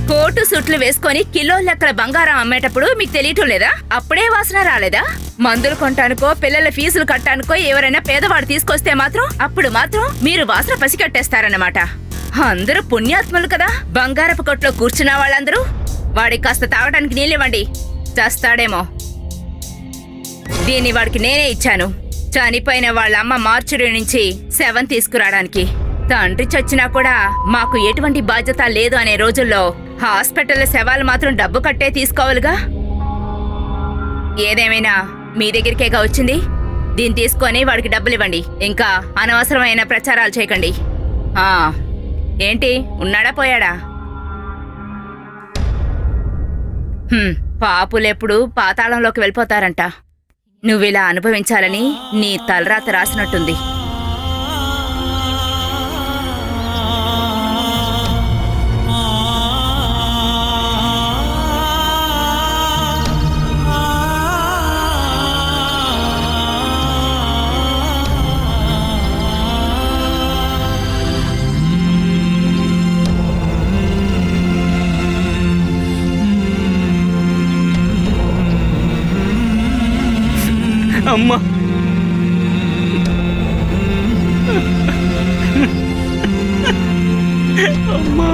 కోటు సూట్లు వేసుకొని కిలో లెక్కల బంగారం అమ్మేటప్పుడు మీకు తెలియటం లేదా? అప్పుడే వాసన రాలేదా? మందులు కొంటానుకో, పిల్లల ఫీజులు కట్టానుకో ఎవరైనా పేదవాడు తీసుకొస్తే మాత్రం అప్పుడు మాత్రం మీరు వాసన పసికట్టేస్తారన్నమాట. అందరూ పుణ్యాత్ములు కదా. బంగారపు కొట్లో కూర్చున్న వాళ్ళందరూ వాడికి కాస్త తాగడానికి నీళ్ళివ్వండి, చేస్తాడేమో. దీన్ని వాడికి నేనే ఇచ్చాను, చనిపోయిన వాళ్ళ అమ్మ మార్చురి నుంచి శవం తీసుకురావడానికి. తండ్రి చచ్చినా కూడా మాకు ఎటువంటి బాధ్యత లేదు అనే రోజుల్లో హాస్పిటల్ శవాలు మాత్రం డబ్బు కట్టే తీసుకోవాలిగా. ఏదేమైనా మీ దగ్గరికేగా వచ్చింది. దీన్ని తీసుకొని వాడికి డబ్బులు ఇవ్వండి. ఇంకా అనవసరమైన ప్రచారాలు చేయకండి. ఏంటి, ఉన్నాడా పోయాడా? పాపులెప్పుడు పాతాళంలోకి వెళ్ళిపోతారంట. నువ్విలా అనుభవించాలని నీ తలరాత రాసినట్టుంది. అమ్మా. అమ్మా.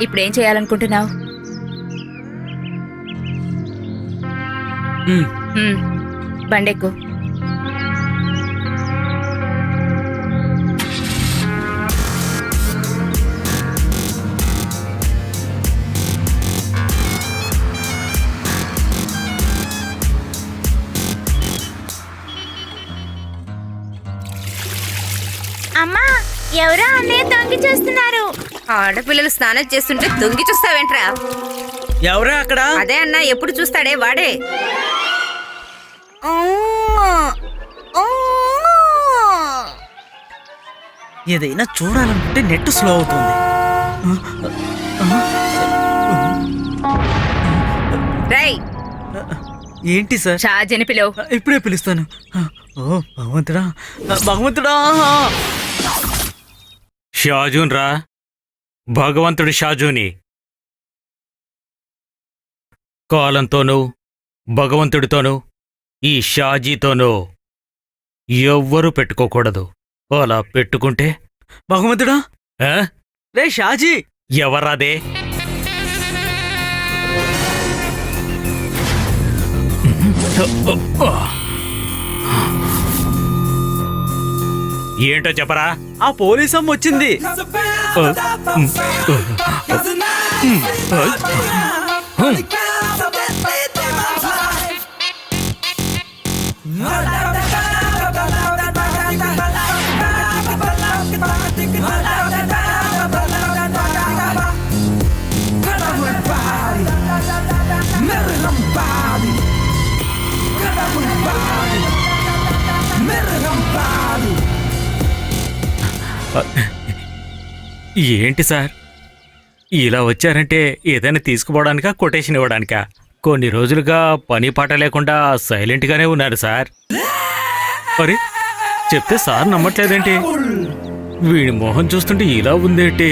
ఇప్పుడేం చేయాలనుకుంటున్నావు? బండెక్కు. ఎవరో అన్నయ్య తొంగి చేస్తున్నారు. ఆడపిల్లలు స్నానం చేస్తుంటే తొంగి చూస్తావేంట్రా? ఎవరా అక్కడ? అదే అన్నా, ఎప్పుడు చూస్తాడే వాడే. ఏదైనా చూడాలనుకుంటే నెట్ స్లో అవుతుంది. రై, ఏంటి సార్? షాజీని పిలువు. ఇప్పుడే పిలుస్తాను. ఓ భగవంతుడా, భగవంతుడా! షాజూన్ రా, భగవంతుడి షాజూని. కాలంతోనూ భగవంతుడితోనూ ఈ షాజీతోనూ ఎవ్వరూ పెట్టుకోకూడదు. అలా పెట్టుకుంటే భగవంతుడా! ఆ? రే షాజీ! ఎవరాదే? ఏంటో చెప్పరా? ఆ పోలీసమ్మ వచ్చింది. ఏంటి సార్ ఇలా వచ్చారంటే ఏదైనా తీసుకుపోవడానికా, కొటేషన్ ఇవ్వడానికా? కొన్ని రోజులుగా పని పాట లేకుండా సైలెంట్గానే ఉన్నారు సార్. మరి చెప్తే సార్ నమ్మట్లేదేంటి? వీడి మొహం చూస్తుంటే ఇలా ఉందేంటి?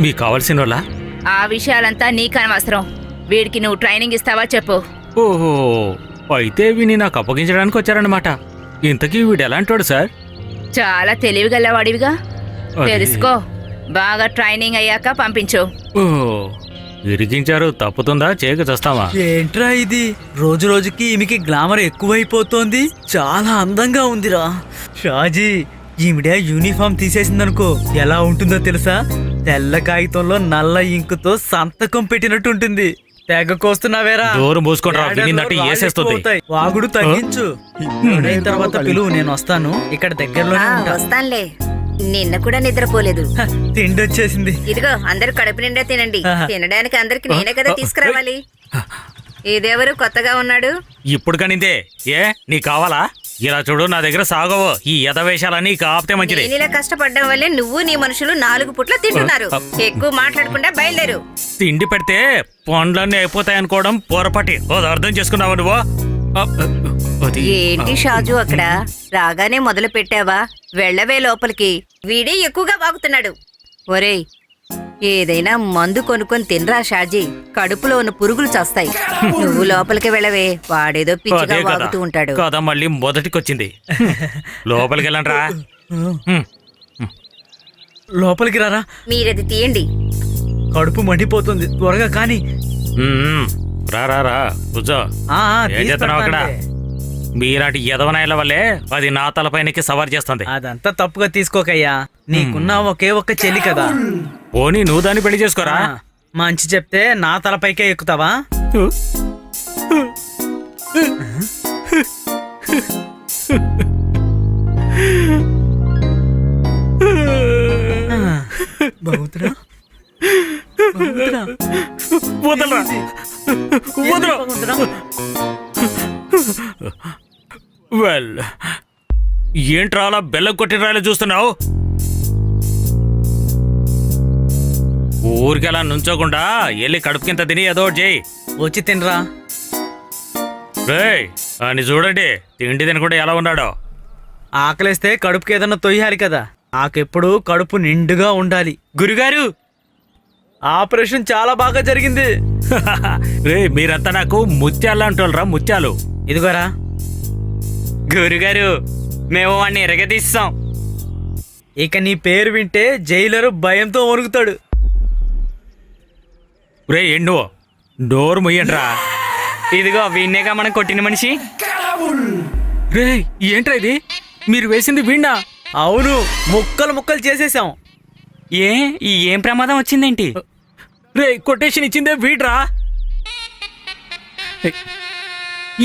మీకు కావాల్సిన వాళ్ళ? ఆ విషయాలంతా నీకనవసరం. వీడికి నువ్వు ట్రైనింగ్ ఇస్తావా చెప్పు. ఓహో, అయితే వీని నాకు అప్పగించడానికి వచ్చారన్నమాట. ఇంతకీ వీడు ఎలాంటివాడు సార్? చాలా తెలివిగలవాడివిగా. అది- తెలుసుకో. బాగా ట్రైనింగ్ అయ్యాక పంపించు. ఓహో, ఇరికించారు. తప్పుతుందా? చేయక చేస్తావా? ఏంట్రా ఇది? రోజు రోజుకి ఈమెకి గ్లామర్ ఎక్కువైపోతోంది. చాలా అందంగా ఉందిరా. షాజీ, ఈవిడ యూనిఫామ్ తీసేసిందనుకో ఎలా ఉంటుందో తెలుసా? తెల్ల కాగితంలో నల్ల ఇంకుతో సంతకం పెట్టినట్టు ఉంటుంది. తెగ కోస్తున్నావేరా? డోరు మూసుకొని రా, వినిందంటే రాళ్ళు ఏసేస్తుంది. ఎక్కువవుతాయి. వాగుడు తగ్గించు. అయిన తర్వాత పిలువు, నేను వస్తాను. ఇక్కడ దగ్గరలోనే ఉంటా. వస్తానులే. నిన్న కూడా నిద్రపోలేదు. హ, తిండి వచ్చేసింది. ఇదిగో, అందరూ కడుపు నిండా తినండి. ఆహా. తినడానికి అందరికి నేనే కదా తీసుకురావాలి. ఇదెవరు కొత్తగా ఉన్నాడు? ఇప్పుడు కనిందే. ఏ నీ కావాలా? ఇలా చూడు, నా దగ్గర సాగవు ఈ యథవేషాలన్నీ. కాపితే మంచిది. నేను ఇలా కష్టపడడం వల్లే నువ్వు నీ మనుషులు 4 పూట్ల తింటున్నారు. ఎక్కువ మాట్లాడకుండా బయలుదేరు. తిండి పెడితే పండ్లన్నీ అయిపోతాయి అనుకోవడం పొరపాటి. అది అర్థం చేసుకున్నావా నువ్వు? అది ఏంటి షాజు అక్కడ? రాగానే మొదలు పెట్టావా? వెళ్ళవే లోపలికి. వీడే ఎక్కువగా వాగుతున్నాడు. ఒరేయ్, ఏదైనా మందు కొనుక్కొని తినరా షాజీ. కడుపులో ఉన్న పురుగులు చస్తాయి. నువ్వు లోపలికి వెళ్ళవే. వాడేదో పిచ్చిగా అదే కదా వాగుతూ ఉంటాడు. కదా మళ్ళీ మొదటికొచ్చింది. లోపలికి వెళ్ళండ్రా. లోపలికి రారా. మీరది తీయండి. కడుపు మండిపోతుంది. త్వరగా కానీ. రా రా రా, కూర్చో. ఆ, ఏం తీసి చేస్తున్నావు అక్కడ? పెడతానులే. మీలాంటి యదవనాయల వల్లే అది నా తలపైనకి సవార్ చేస్తుంది. అదంతా తప్పుగా తీసుకోకయ్యా. నీకున్న ఒకే ఒక్క చెల్లి కదా. పోనీ నువ్వు దాన్ని పెళ్లి చేసుకోరా. ఆ, మంచి చెప్తే నా తలపైకే ఎక్కుతావా? బహుతురా, బహుతురా. వదలరా, వదలు. బహుతురా. వెల్, ఏంట్రా అలా బెల్లం కొట్టిన రాయలు చూస్తున్నావు? ఊరికి అలా నుంచోకుండా వెళ్ళి కడుపు కింద తిని ఏదో ఒకటి చేయి. వచ్చి తినరా. రేయ్, అని చూడండి తిండి తినకుండా ఎలా ఉన్నాడో. ఆకలేస్తే కడుపుకి ఏదన్నా తొయ్యాలి కదా. నాకెప్పుడు కడుపు నిండుగా ఉండాలి. గురుగారు, ఆపరేషన్ చాలా బాగా జరిగింది. రే, మీరంతా నాకు ముత్యాలు అంటోళ్ళరా, ముత్యాలు. ఇదిగోరా. గురుగారు, మేము వాడిని ఎరగదీస్తాం. ఇక నీ పేరు వింటే జైలరు భయంతో వణుకుతాడు. రే ఎండు, డోర్ ముయ్యండ్రా. ఇదిగో వీణ్ణేగా మనం కొట్టిన మనిషి. రే, ఏంట్రా ఇది? మీరు వేసింది వీణ్ణా? అవును, ముక్కలు ముక్కలు చేసేసాం. ఏం ప్రమాదం వచ్చిందేంటి? రే, కొటేషన్ ఇచ్చిందే వీడ్రా.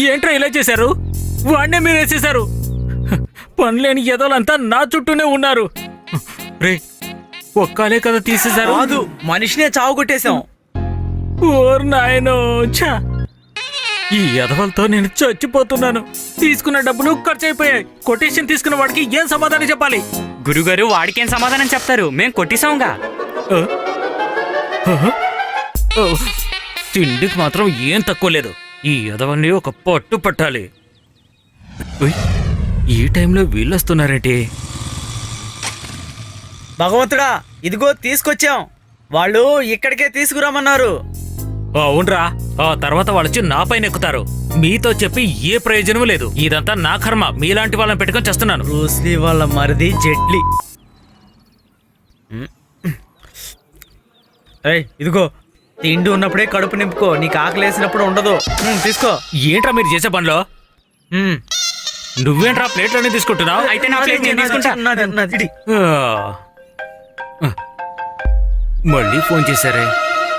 ఏంట్రా ఇలా చేశారు? వాడినే మీరు వేసేశారు. పనిలేని ఎదలంతా నా చుట్టూనే ఉన్నారు. రే ఒక్కలే కదా తీసేశారు. కాదు, మనిషినే చావు కొట్టేశాం. ఓర్ నాయనో ఛా! ఈ ఎదవలతో నేను చచ్చిపోతున్నాను. తీసుకున్న డబ్బులు ఖర్చు అయిపోయాయి. కొటేషన్ తీసుకున్న వాడికి ఏం సమాధానం చెప్పాలి? గురుగారు వాడికేం సమాధానం చెప్తారు, మేం కొట్టేశాంగా. ఆ? ఆ? ఓ, తిండికి మాత్రం ఏం తక్కువ లేదు. ఈ ఎదవల్ని ఒక పట్టు పట్టాలి. ఉయ్, ఈ టైంలో వీళ్ళొస్తున్నారేంటి? భగవంతుడా, ఇదిగో తీసుకొచ్చాం. వాళ్ళు ఇక్కడికే తీసుకురామన్నారు. అవునరా, ఆ తర్వాత వాళ్ళొచ్చి నా పైన ఎక్కుతారు. మీతో చెప్పి ఏ ప్రయోజనం లేదు. ఇదంతా నా కర్మ. మీలాంటి వాళ్ళని పెట్టుకొని చేస్తున్నాను. బ్రూస్లీ వాళ్ళ మరిది జెట్లీ. ఏయ్, ఇదిగో తిండి ఉన్నప్పుడే కడుపు నింపుకో, నీకు ఆకలేసినప్పుడు ఉండదు. తీసుకో. ఏంట్రా మీరు చేసే పనిలో? ఉమ్. నువ్వేంట్రా ప్లేట్లోనే తీసుకుంటున్నావు? అయితే నా ప్లేట్ నేను తీసుకుంటా. నాది. ఆ. మళ్ళీ ఫోన్ చేశారే.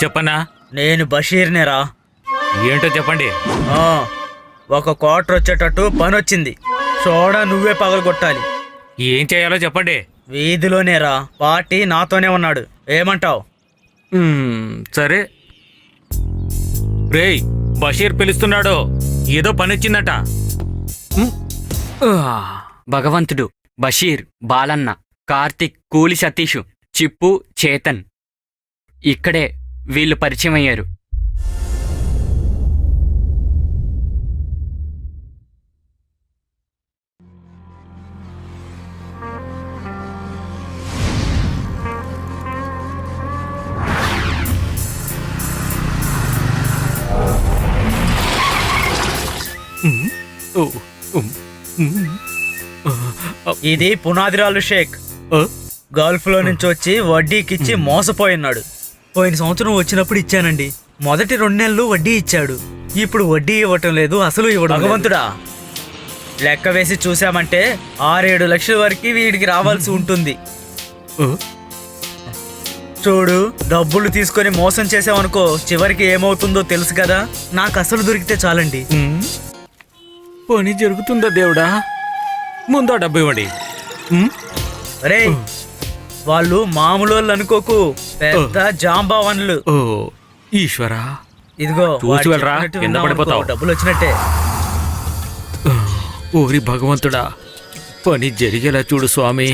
చెప్పనా? నేను బషీర్నేరా. ఏంటో చెప్పండి. ఆ, ఒక క్వార్టర్ వచ్చేటట్టు పని వచ్చింది. సోడా నువ్వే పగలగొట్టాలి. ఏం చేయాలో చెప్పండి. వీధిలోనేరా, పార్టీ నాతోనే ఉన్నాడు. ఏమంటావ్? సరే. రేయ్, బషీర్ పిలుస్తున్నాడు. ఏదో పని వచ్చిందట. భగవంతుడు, బషీర్, బాలన్న, కార్తిక్, కూలి సతీష్, చిప్పు, చేతన్. ఇక్కడే వీళ్ళు పరిచయం అయ్యారు. ఓ, ఇది పునాదిరాలు షేక్. గల్ఫ్ లో నుంచి వచ్చి వడ్డీకిచ్చి మోసపోయినాడు. పోయిన సంవత్సరం వచ్చినప్పుడు ఇచ్చానండి. మొదటి 2 నెలలు వడ్డీ ఇచ్చాడు. ఇప్పుడు వడ్డీ ఇవ్వటం లేదు, అసలు ఇవ్వడం. భగవంతుడా, లెక్క వేసి చూసామంటే 6-7 లక్షల వరకు వీడికి రావాల్సి ఉంటుంది. చూడు, డబ్బులు తీసుకొని మోసం చేసామనుకో, చివరికి ఏమవుతుందో తెలుసు కదా. నాకు అసలు దొరికితే చాలండి. పని జరుగుతుందా దేవుడా? ముందు డబ్బు ఇవ్వండి. అరే, వాళ్ళు మామూలు అనుకోకు, పెద్ద జాంబావన్లు. ఓ ఈశ్వరా, ఇదిగో చూసి వాడు వెళ్ళరా, చెప్పినట్టు కింద విన్నావనుకో, పడిపోతావు. డబ్బులు వచ్చినట్టే. ఓరి భగవంతుడా, పని జరిగేలా చూడు స్వామి.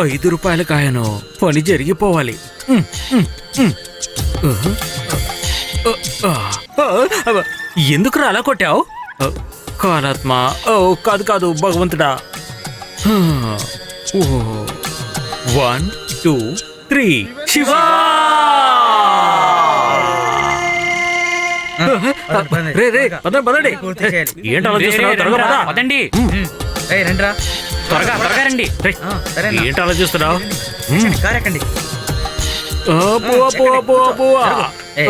5 రూపాయల కాయను. పని జరిగిపోవాలి. ఎందుకు అలా కొట్టావు? కాలాత్మ. ఓ కాదు కాదు భగవంతుడా. 1 2 3 శివా. రే రే, పదండి. పూర్తి చేయాలి. ఏంటి అలా చూస్తున్నావు? త్వరగా పద. పదండి. ఏయ్, రండిరా. త్వరగా త్వరగా రండి. రేయ్, సరేనా? ఏంటి అలా చూస్తున్నావు? కారెక్కండి.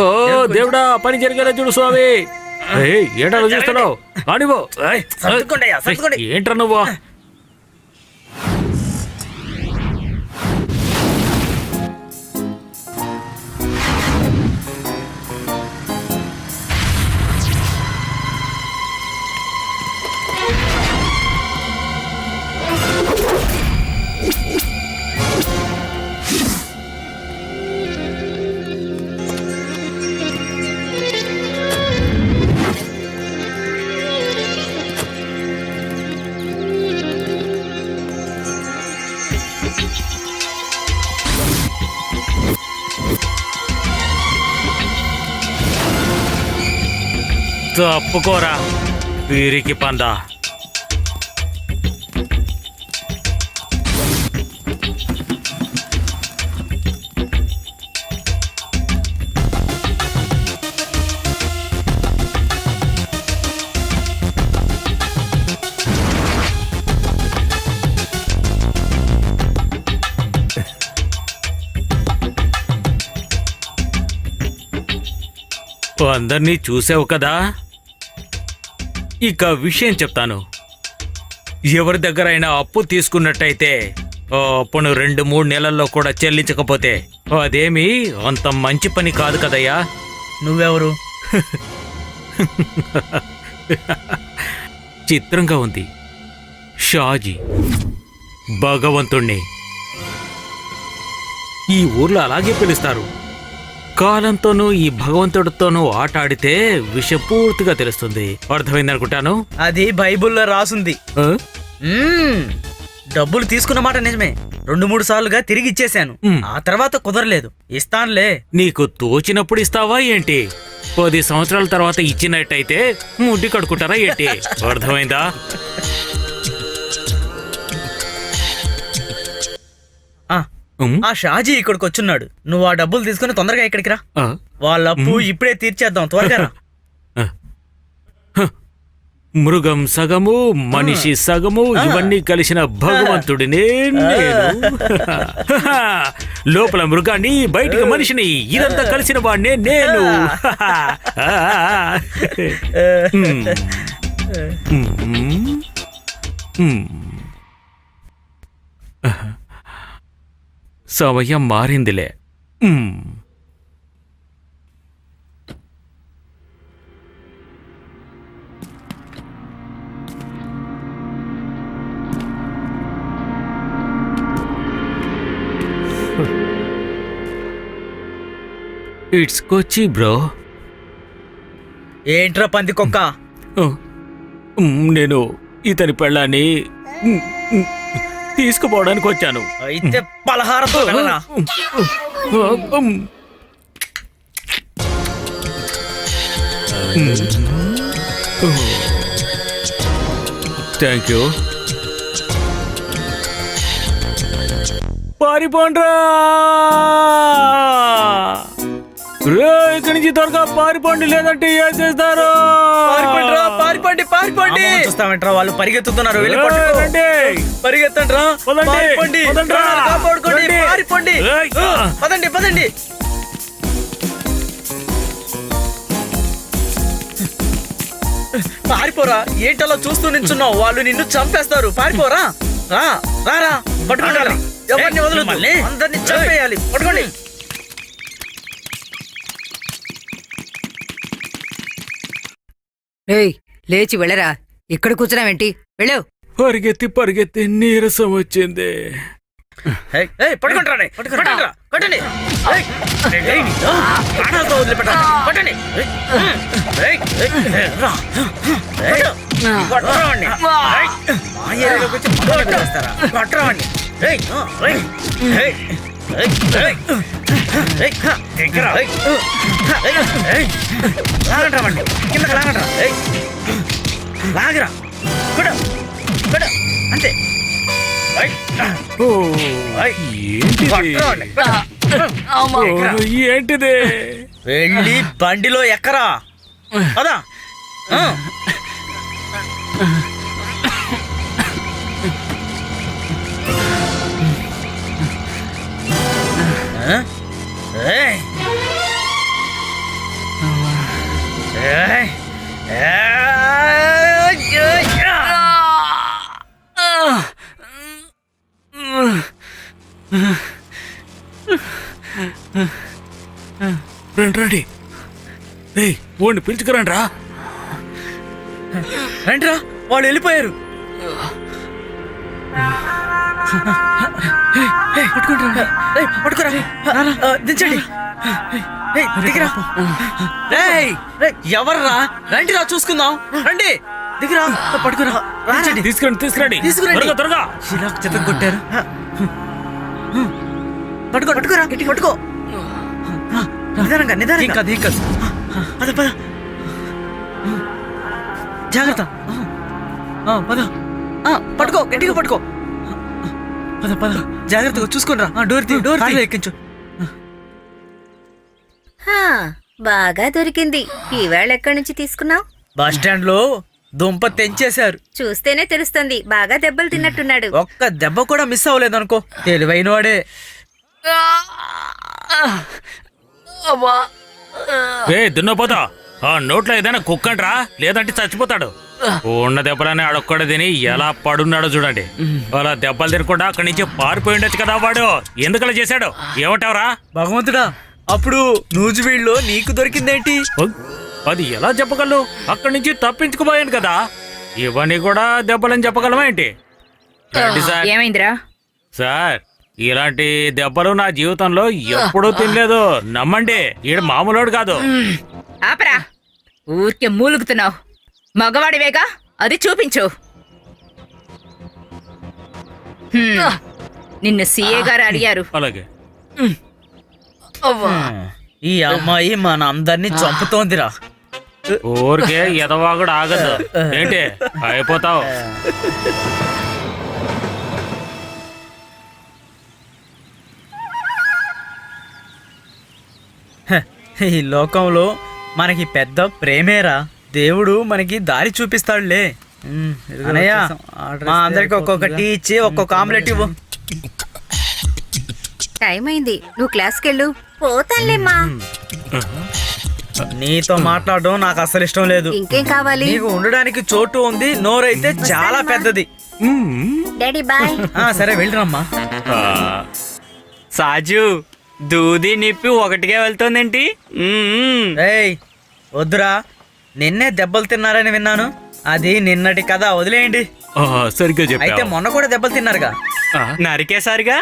ఓ దేవుడా, పని జరిగేలా చూడు స్వామి. ఏంటి అలా చూస్తున్నావు? ఆడిపో. సర్దుకోండి, సర్దుకోండి. ఏంట్రా నువ్వు? తప్పుకోరా వీరికి పందా. అందరినీ చూసావు కదా. ఇక విషయం చెప్తాను. ఎవరి దగ్గరైనా అప్పు తీసుకున్నట్టయితే ఆ అప్పును 2-3 నెలల్లో కూడా చెల్లించకపోతే అదేమీ అంత మంచి పని కాదు కదయ్యా. నువ్వెవరు? చిత్రంగా ఉంది. షాజీ భగవంతుణ్ణి ఈ ఊర్లో అలాగే పిలుస్తారు. కాలంతోనూ ఈ భగవంతుడితోనూ ఆట ఆడితే విషయం పూర్తిగా తెలుస్తుంది. అర్థమైందనుకుంటాను. అది బైబుల్లో రాసుంది. ఆ? డబ్బులు తీసుకున్న మాట నిజమే. 2-3 సార్లుగా తిరిగి ఇచ్చేశాను. ఆ తర్వాత కుదరలేదు. ఇస్తానులే. నీకు తోచినప్పుడు ఇస్తావా ఏంటి? 10 సంవత్సరాల తర్వాత ఇచ్చినట్టయితే ముడ్డి కడుకుంటారా ఏంటి? అర్థమైందా? ఆ షాజీ ఇక్కడికి వచ్చున్నాడు. నువ్వు ఆ డబ్బులు తీసుకుని తొందరగా ఇక్కడికి రా. ఆ? వాళ్ళ అప్పు ఇప్పుడే తీర్చేద్దాం. త్వరగా రా. మృగం సగము మనిషి సగము ఇవన్నీ కలిసిన భగవంతుడినే నేను. లోపల మృగాన్ని బయటికి మనిషిని ఇదంతా కలిసిన వాడినే నేను. సమయం మారిందిలే. It's Kochi bro. ఏంట్రా పంది కుక్క? నేను ఇతని పెళ్ళాన్ని తీసుకుపోవడానికి వచ్చాను. అయితే పలహారంతో వెళ్ళరా. Thank you. పారిపోండ్రా! ఇక్కడి నుంచి త్వరగా పారిపోండి, లేదంటే ఏం చేస్తారు? పారిపోండి. చూస్తామంటారా? వాళ్ళు పరిగెత్తుతున్నారు. వెళ్ళి రండి. పరిగెత్తండి రా. పదండి. పారిపోండి. పదండ్రా. కాపాడుకోండి. రండి. పారిపోండి. ఏయ్. పదండి. పారిపోరా. ఏంటలా చూస్తూ నించున్నావు? వాళ్ళు నిన్ను చంపేస్తారు. పారిపోరా. రా. పట్టుకుంటారు. ఎవరిని వదలొద్దు. అందరిని చంపేయాలి. పట్టుకోండి. ఏయ్, లేచి వెళ్ళరా. ఇక్కడ కూర్చున్నావేంటి? వెళ్ళావు. పరిగెత్తి నీరసం వచ్చింది. పట్టుకుంటారా? కొట్టండి. ప్రాణాలతో వదిలిపెట్టాలి. కొట్టండి. కొట్టరావండి. మా ఏరియాలోకి వచ్చి మమ్మల్ని కొట్టేస్తారా? కొట్టరావండి. లాగంటామండి. కిందకి లాగంటారా? లాగరా. కొడు. అంతే. ఏంటిది? వెళ్ళి బండిలో ఎక్కరా. అదా రండి. ఓడిని పిలుచుకురండి రా. రండిరా. వాళ్ళు వెళ్ళిపోయారు. పట్టుకురా. దించండి. ఎవర్రా? రండిరా, చూసుకుందాం. రండి, దిగిరా. పట్టుకురా. తీసుకురండి. త్వరగా. చిరాకు చెత్త కొట్టారు. పట్టుకోరా. గట్టి పట్టుకో. నిదానంగా. పద. జాగ్రత్త. పద. పట్టుకో, గట్టిగా పట్టుకో. పద. జాగ్రత్తగా చూసుకోనరా. డోర్ ఎక్కించు. బాగా దొరికింది. ఈవేళ ఎక్కడి నుంచి తీసుకున్నావు? బస్ స్టాండ్ లో దుంప తెంచేశారు. చూస్తేనే తెలుస్తుంది, బాగా దెబ్బలు తిన్నట్టున్నాడు. ఒక్క దెబ్బ కూడా మిస్ అవ్వలేదనుకో. తెలివైన వాడే. దున్నపోతా. ఆ నోట్లో ఏదైనా కుక్కండ్రా, లేదంటే చచ్చిపోతాడు. ఉన్న దెబ్బలని ఆడొక్కడ తిని ఎలా పడున్నాడో చూడండి. అలా దెబ్బలు తినకుండా అక్కడి నుంచి పారిపోయి ఉండొచ్చు కదా వాడు. ఎందుకలా చేశాడు? ఏమంటావురా? భగవంతుడా, అప్పుడు నూజివీడులో నీకు దొరికిందేంటి? అది ఎలా చెప్పగలవు? అక్కడి నుంచి తప్పించుకుపోయాను కదా. ఇవన్నీ కూడా దెబ్బలని చెప్పగలమా ఏంటి? రండి సార్. ఏమైందిరా? సార్ ఇలాంటి దెబ్బలు నా జీవితంలో ఎప్పుడూ తినలేదు. నమ్మండి, ఈడు మామూలోడు కాదు. ఆపరా, ఊరికే మూలుగుతున్నావు. మగవాడివేగా, అది చూపించు. నిన్ను సీఏ గారు అడిగారు. అలాగే. ఈ అమ్మాయి మన అందరినీ చంపుతోందిరా. ఊరికే ఎదవాగుడు ఆగదు. ఏంటి అయిపోతావు? ఈ లోకంలో మనకి పెద్ద ప్రేమేరా. దేవుడు మనకి దారి చూపిస్తాడులే. అన్నయ్య, మా అందరికి ఒక్కొక్కటి ఇచ్చి ఒక్కొక్క ఆమ్లెట్ ఇవ్వు. టైం అయింది, నువ్వు క్లాస్కి వెళ్ళు. పోతానులేమ్మా. నీతో మాట్లాడడం నాకు అసలు ఇష్టం లేదు. ఇంకేం కావాలి? నీకు ఉండడానికి చోటు ఉంది, నోరైతే చాలా పెద్దది. Daddy bye. సరే వెళ్ళిరమ్మా. సాజు, దూది నిప్పి ఒకటిగా వెళ్తోందేంటి? ఏయ్ వద్దురా, నిన్నే దెబ్బలు తిన్నారని విన్నాను. అది నిన్నటి కథ, వదిలేయండి. సరిగ్గా అయితే చెప్పావు. మొన్న కూడా దెబ్బలు తిన్నారుగా. నరికేసారిగా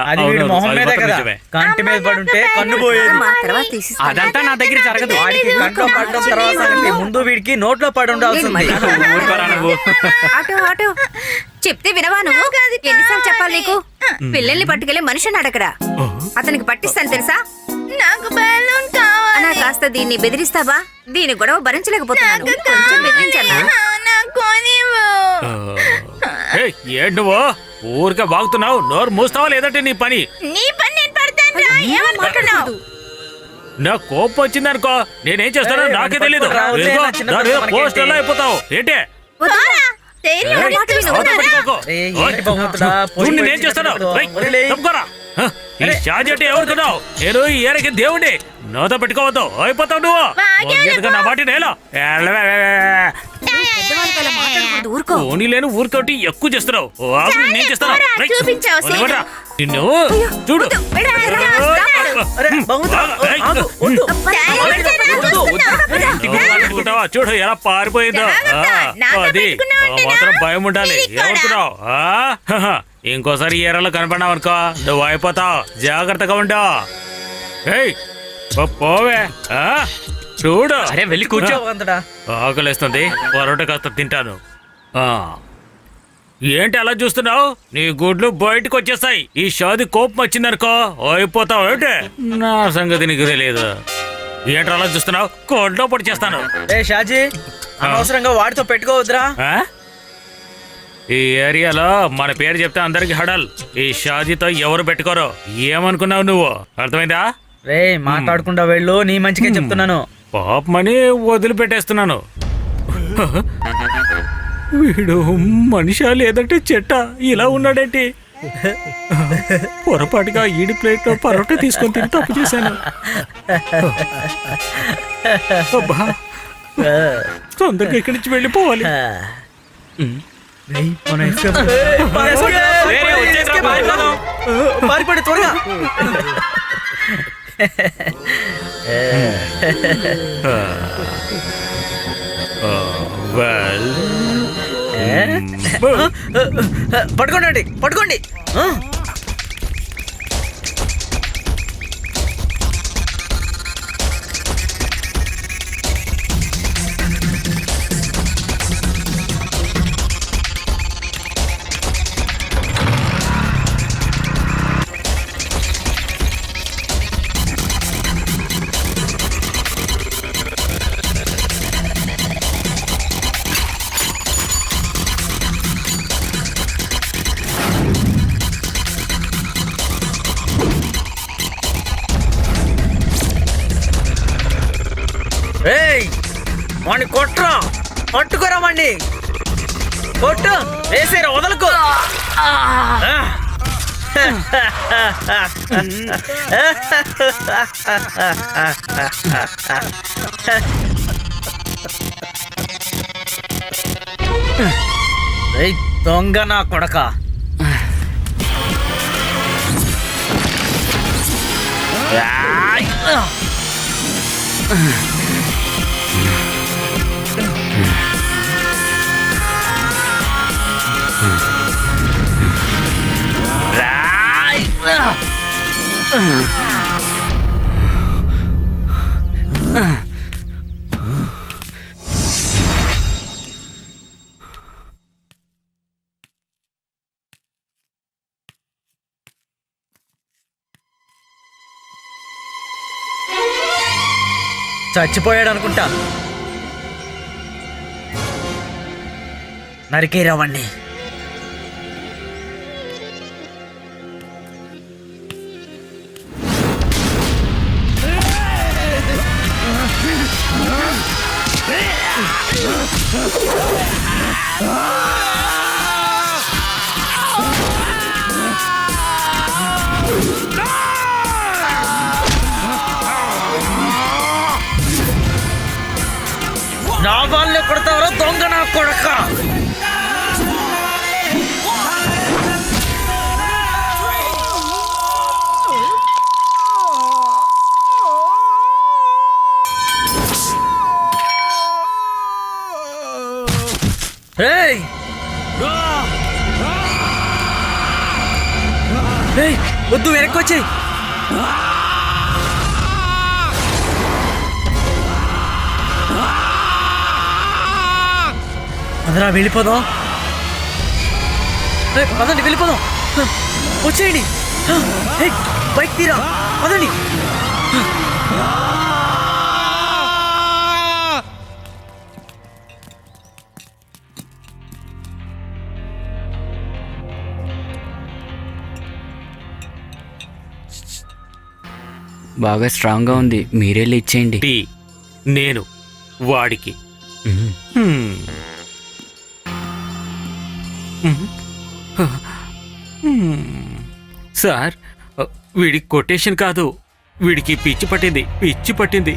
అది వీడి అవునవును, మొహం అది మీదే మాత్రం కదా. నిజమే. కంటి మీద పడి ఉంటే కన్ను పోయేది. మా తర్వాత తీసిస్తా. అదంతా నా దగ్గర జరగదు. వాడికి కంట్లో పడడం తర్వాత సంగతి. ముందు వీడికి నోట్లో పడి ఉండాల్సింది. ఊరుకోరా నువ్వు. ఆటో ఆటో చెప్తే వినవా నువ్వు? ఎన్నిసార్లు చెప్పాలి నీకు? పిల్లల్ని పట్టుకెళ్ళి మనిషిని అడగరా. అతనికి పట్టిస్తాను తెలుసా? నాకు బెలూన్ కావాలి. అన్నా కాస్త దీన్ని బెదిరిస్తావా? దీని గొడవ భరించలేకపోతున్నాను. కొంచెం బెదిరించన్నా. ఏయ్, ఏంటి నువ్వు ఊరికే బాగుతున్నావు? నోరు మూస్తావా లేదంటే నీ పని? నీ పని నేను పడతానురా. ఏమనుకుంటున్నావు? నా కోపం వచ్చిందనుకో, నేనేం చేస్తానో ఏయ్, నాకే వాడిని తెలీదు. పట్టుకోరా, వదిలేయ్, నా చిన్న దాని పిల్ల మనకేంటి? పోస్టర్లో అయిపోతావు. ఏంటి? ధైర్యం ఏయ్, మాట విను. అవతల పెట్టుకోకు. ఏయ్, ఓయ్, ఏంటి బాగుంటుందా? చూడు నేనేం చేస్తాను. వదిలేయ్. తప్పుకోరా. హ, ఈ షాజీ అంటే ఎవరుకున్నావు? నేను ఈ ఏరకి దేవుడి. నాతో పెట్టుకోవద్దు, అయిపోతావు నువ్వు. మర్యాదగా నా మాట నేల. పెద్దవాళ్ళ వల్ల మాట్లాడకూడదు, ఊరుకో. ఓనీ లేని ఊరికోటి ఎక్కువ చేస్తున్నావు. ఓ, ఆగు, నేను చేస్తాను. పోరా, రేయ్, చూపించావు, వదిలిపెట్టరా. నిన్ను చూడు. అరే, బాగుందా? ఏయ్, ఆగు, వద్దు. అనుకుంటావా? చూడు ఎలా పారిపోయిందో. నాతో అది పెట్టుకున్నావు ఆ అంటేనా? మాత్రం భయం ఉండాలి. నీకు కూడా. ఏమనుకున్నావు? ఇంకోసారి ఈ ఏరాలో కనపడినావు అనుకో, నువ్వు అయిపోతావు. జాగ్రత్తగా ఉండవు. ఏయ్, పోవే. చూడు. అరే వెళ్ళి కూర్చో. భగవంతుడా. ఆకలేస్తుంది, పరోటా కాస్త తింటాను. ఏంటి అలా చూస్తున్నావు? నీ గుడ్లు బయటకు వచ్చేస్తాయి. ఈ షాది కోపం వచ్చిందనుకో, అయిపోతావు. ఏంటి నా సంగతి నీకు తెలియదు. ఏంటి అలా చూస్తున్నావు? కోడ్లో పొడి చేస్తాను. ఏ షాజీ, అనవసరంగా వాడితో పెట్టుకోవద్దురా. ఆ? ఈ ఏరియాలో మన పేరు చెప్తే అందరికి హడల్. ఈ షాజీతో ఎవరు పెట్టుకోరు. ఏమనుకున్నావు నువ్వు? అర్థమైందా? రే, మాట్లాడకుండా వెళ్ళు, నీ మంచిగా చెప్తున్నాను. పాపమని వదిలిపెట్టేస్తున్నాను. వీడు మనిషా లేదంటే చెట్ట ఇలా ఉన్నాడేంటి? పొరపాటుగా ఈడి ప్లేట్ లో పరోటా తీసుకొని తిని తప్పు చేశాను. అబ్బా, తొందరగా ఇక్కడి నుంచి వెళ్ళిపోవాలి. పారిపడి త్వరగా. వెల్, పట్టుకోండి, పట్టుకోండి. ఏయ్, వాణ్ణి కొట్రా, పట్టుకోరా వాణ్ణి. కొట్టు, వేసేరా, వదలకు. దొంగ నా కొడక. చచ్చిపోయాడు అనుకుంటా. నరికేరావండి. నా వాళ్ళే కొడతావరా దొంగ నా కొడక. ఏయ్ ఏయ్ వద్దు, వెనక్కి వచ్చేయ్. అందరా వెళ్ళిపోదాం. పదండి వెళ్ళిపోదాం. వచ్చేయండి. బైక్ తీరా, పదండి. బాగా స్ట్రాంగ్గా ఉంది, మీరెళ్ళి ఇచ్చేయండి. టీ నేను వాడికి. మ్మ్. హ్మ్. సార్, వీడికి కొటేషన్ కాదు, వీడికి పిచ్చి పట్టింది, పిచ్చి పట్టింది.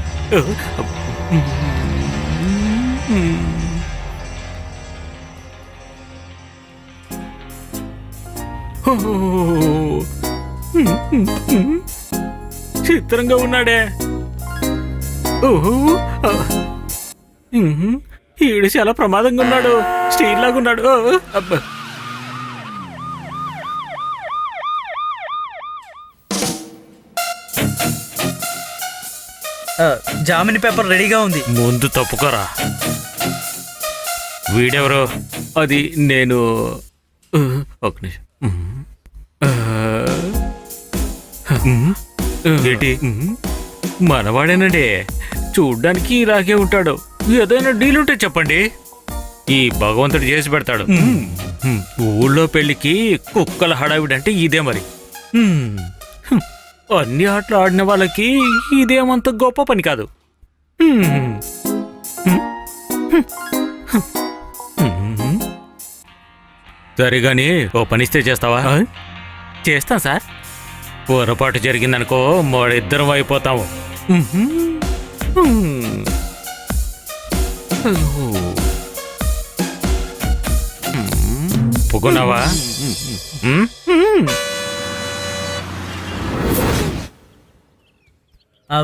చిత్రంగా ఉన్నాడే. ఈడు చాలా ప్రమాదంగా ఉన్నాడు, స్టీల్ లాగా ఉన్నాడు. అబ్బా. జామిన్ పేపర్ రెడీగా ఉంది. ముందు తప్పుకోరా. వీడెవరో? అది నేను. ఒక నిమిషం. ఏంటి? మనవాడేనండి, చూడ్డానికి ఇలాగే ఉంటాడు. ఏదైనా డీల్ ఉంటే చెప్పండి, ఈ భగవంతుడు చేసి పెడతాడు. ఊళ్ళో పెళ్లికి కుక్కల హడావిడంటే ఇదే మరి. అన్ని ఆటలు ఆడిన వాళ్ళకి ఇదేమంత గొప్ప పని కాదు. సరిగాని ఓ పనిస్తే చేస్తావా? చేస్తాం సార్. పొరపాటు జరిగిందనుకో మరిద్దరం అయిపోతాము. ఒప్పుకున్నావా?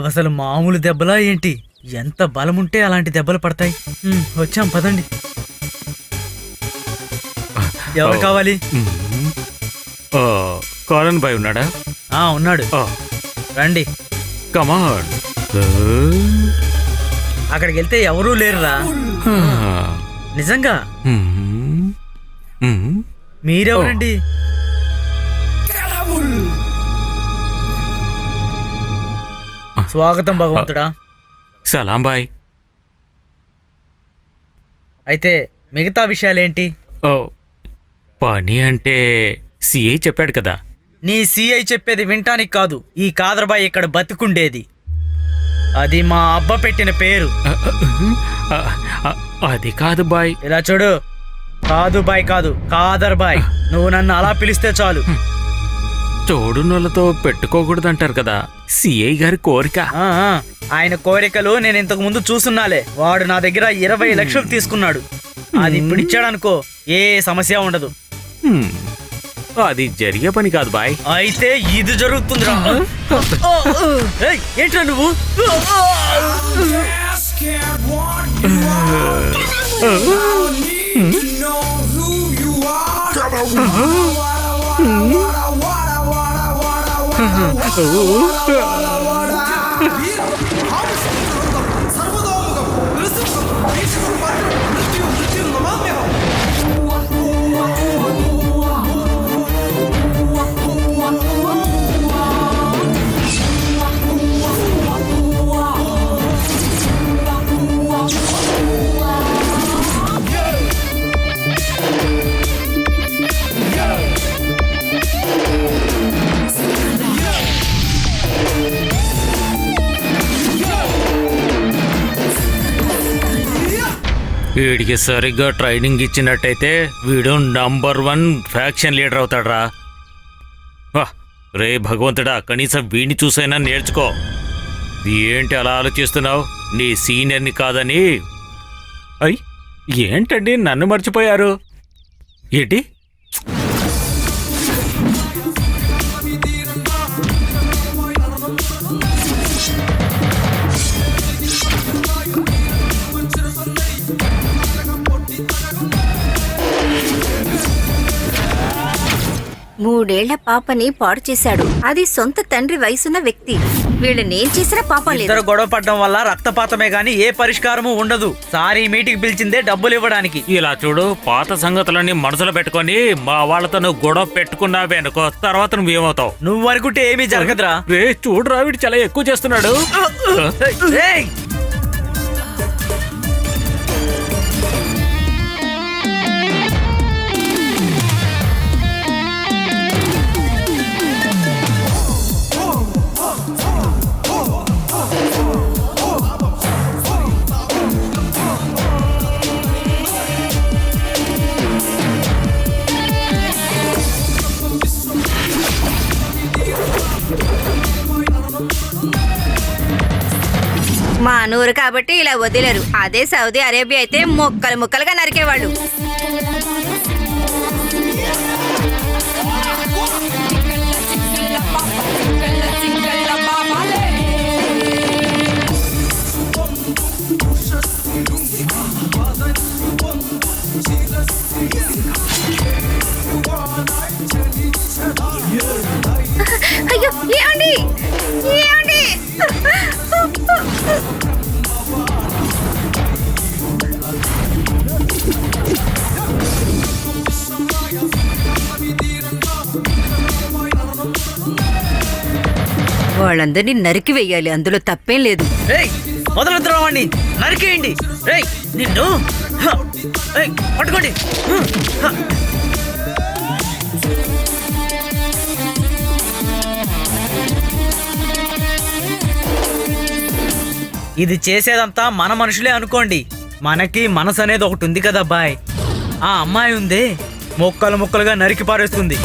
అసలు మామూలు దెబ్బలా ఏంటి? ఎంత బలముంటే అలాంటి దెబ్బలు పడతాయి. వచ్చాం, పదండి. ఎవరు కావాలి? కాలన్ బాయ్ ఉన్నాడా? ఉన్నాడు. రండి. కమాన్. అక్కడికి వెళ్తే ఎవరూ లేరురా. నిజంగా. మీరెవరండి? స్వాగతం భగవంతుడా. సలాం బాయ్. అయితే మిగతా విషయాలేంటి? పని అంటే సిఐ చెప్పాడు కదా. నీ సిఐ చెప్పేది వింటానికి కాదు, ఈ కాదర్బాయ్ ఇక్కడ బతుకుండేది. అది మా అబ్బ పెట్టిన పేరు. అది కాదు బాయ్. ఇలా చూడు, కాదు బాయ్ కాదు, కాదర్బాయ్. నువ్వు నన్ను అలా పిలిస్తే చాలు. తోడునోళ్ళతో పెట్టుకోకూడదంటారు కదా, సిఐ గారి కోరిక. ఆయన కోరికలు నేను ఇంతకు ముందు చూసున్నాలే. వాడు నా దగ్గర 20 లక్షలు తీసుకున్నాడు. అది ఇప్పుడు ఇచ్చాడనుకో ఏ సమస్య ఉండదు. అది జరిగే పని కాదు బాయ్. అయితే ఇది జరుగుతుందిరా. ఏంట్రా నువ్వు? వీడికి సరిగ్గా ట్రైనింగ్ ఇచ్చినట్టయితే వీడు నంబర్ 1 ఫ్యాక్షన్ లీడర్ అవుతాడ్రా. రే భగవంతుడా, కనీసం వీడిని చూసైనా నేర్చుకో. ఏంటి అలా ఆలోచిస్తున్నావు? నీ సీనియర్ని కాదని. ఏంటండి నన్ను మర్చిపోయారు ఏంటి? మూడేళ్ల పాపని పాడు చేశాడు. అది సొంత తండ్రి వయసున్న వ్యక్తి. వీళ్ళనేం చేసినా పాపం లేదు. ఇద్దరు గొడవ పడడం వల్ల రక్తపాతమే గాని ఏ పరిష్కారము ఉండదు. సారీ మీటింగ్ పిలిచిందే డబ్బులు ఇవ్వడానికి. ఇలా చూడు, పాత సంగతులన్నీ మనసులో పెట్టుకొని మా వాళ్ళతో నువ్వు గొడవ పెట్టుకున్నావే అనుకో, తర్వాత నువ్వేమవుతావు? నువ్వు అనుకుంటే ఏమీ జరగదురా. రే చూడురా, వీడు చాలా ఎక్కువ చేస్తున్నాడు. ఏయ్! మా నూరు కాబట్టి ఇలా వదిలేరు. అదే సౌదీ అరేబియా అయితే ముక్కలు ముక్కలుగా నరికేవాళ్ళు. అయ్యో, ఏమండి ఏమండి? వాళ్ళందరినీ నరికి వెయ్యాలి, అందులో తప్పేం లేదు. మొదలెత్తరా వాడిని, నరికేయండి. నిన్ను పట్టుకోండి. ఇది చేసేదంతా మన మనుషులే అనుకోండి. మనకి మనసు అనేది ఒకటి ఉంది కదా బాయ్. ఆ అమ్మాయి ఉందే, ముక్కలు ముక్కలుగా నరికి పారేస్తుంది.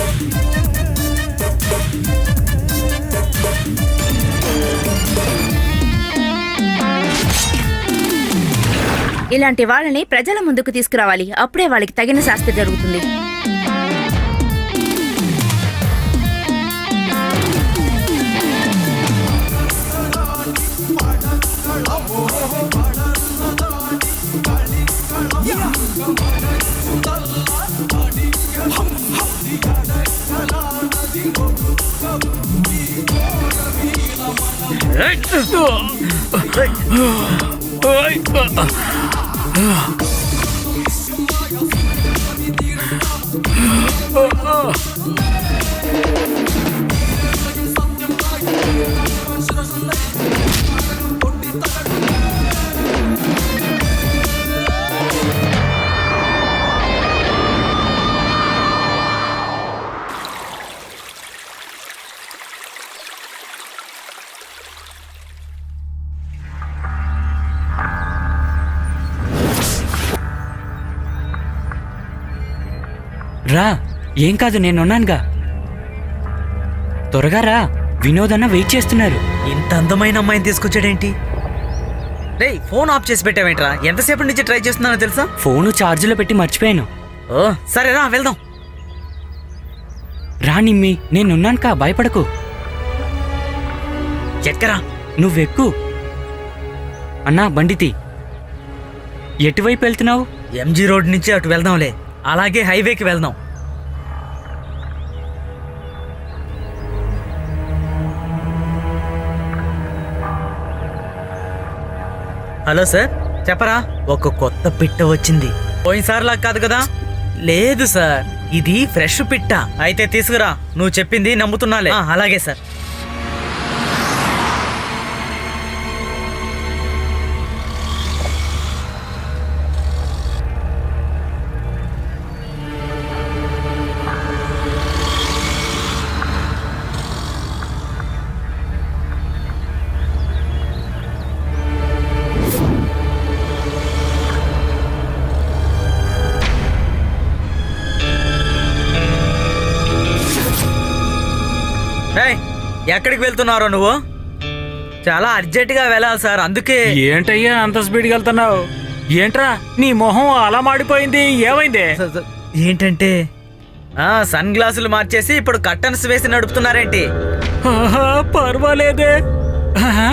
ఇలాంటి వాళ్ళని ప్రజల ముందుకు తీసుకురావాలి. అప్పుడే వాళ్ళకి తగిన శాస్తి జరుగుతుంది. రా, ఏం కాదు, నేనున్నానుగా. త్వరగా రా, వినోద్ అన్న వెయిట్ చేస్తున్నారు. ఇంత అందమైన అమ్మాయిని తీసుకొచ్చాడేంటి? రేయ్, ఫోన్ ఆఫ్ చేసి పెట్టావేంట్రా? ఎంతసేపటి నుంచి ట్రై చేస్తున్నానో తెలుసా? ఫోను ఛార్జీలో పెట్టి మర్చిపోయాను. ఓ సరేరా, వెళ్దాం. రా నిమ్మి, నేనున్నానుకా, భయపడకు. ఎక్కరా? నువ్వెక్కు. అన్నా, బండితి. ఎటువైపు వెళ్తున్నావు? ఎంజీ రోడ్ నుంచి అటు వెళ్దాంలే. అలాగే హైవేకి వెళ్దాం. హలో సార్, చెప్పరా? ఒక కొత్త పిట్ట వచ్చింది. పోయినసారిలా కాదు కదా? లేదు సార్, ఇది ఫ్రెష్ పిట్ట. అయితే తీసుకురా, నువ్వు చెప్పింది నమ్ముతున్నాలే. అలాగే సార్. ఏయ్, ఎక్కడికి వెళ్తున్నారో నువ్వు? చాలా అర్జెంటుగా వెళ్ళాలి సార్, అందుకే. ఏంటయ్యా అంత స్పీడ్కి వెళ్తున్నావు? ఏంట్రా నీ మొహం అలా మాడిపోయింది, ఏమైంది? ఏంటంటే సన్ గ్లాసులు మార్చేసి ఇప్పుడు కర్టన్స్ వేసి నడుపుతున్నారేంటి? ఆహా, పర్వాలేదే. ఆహా.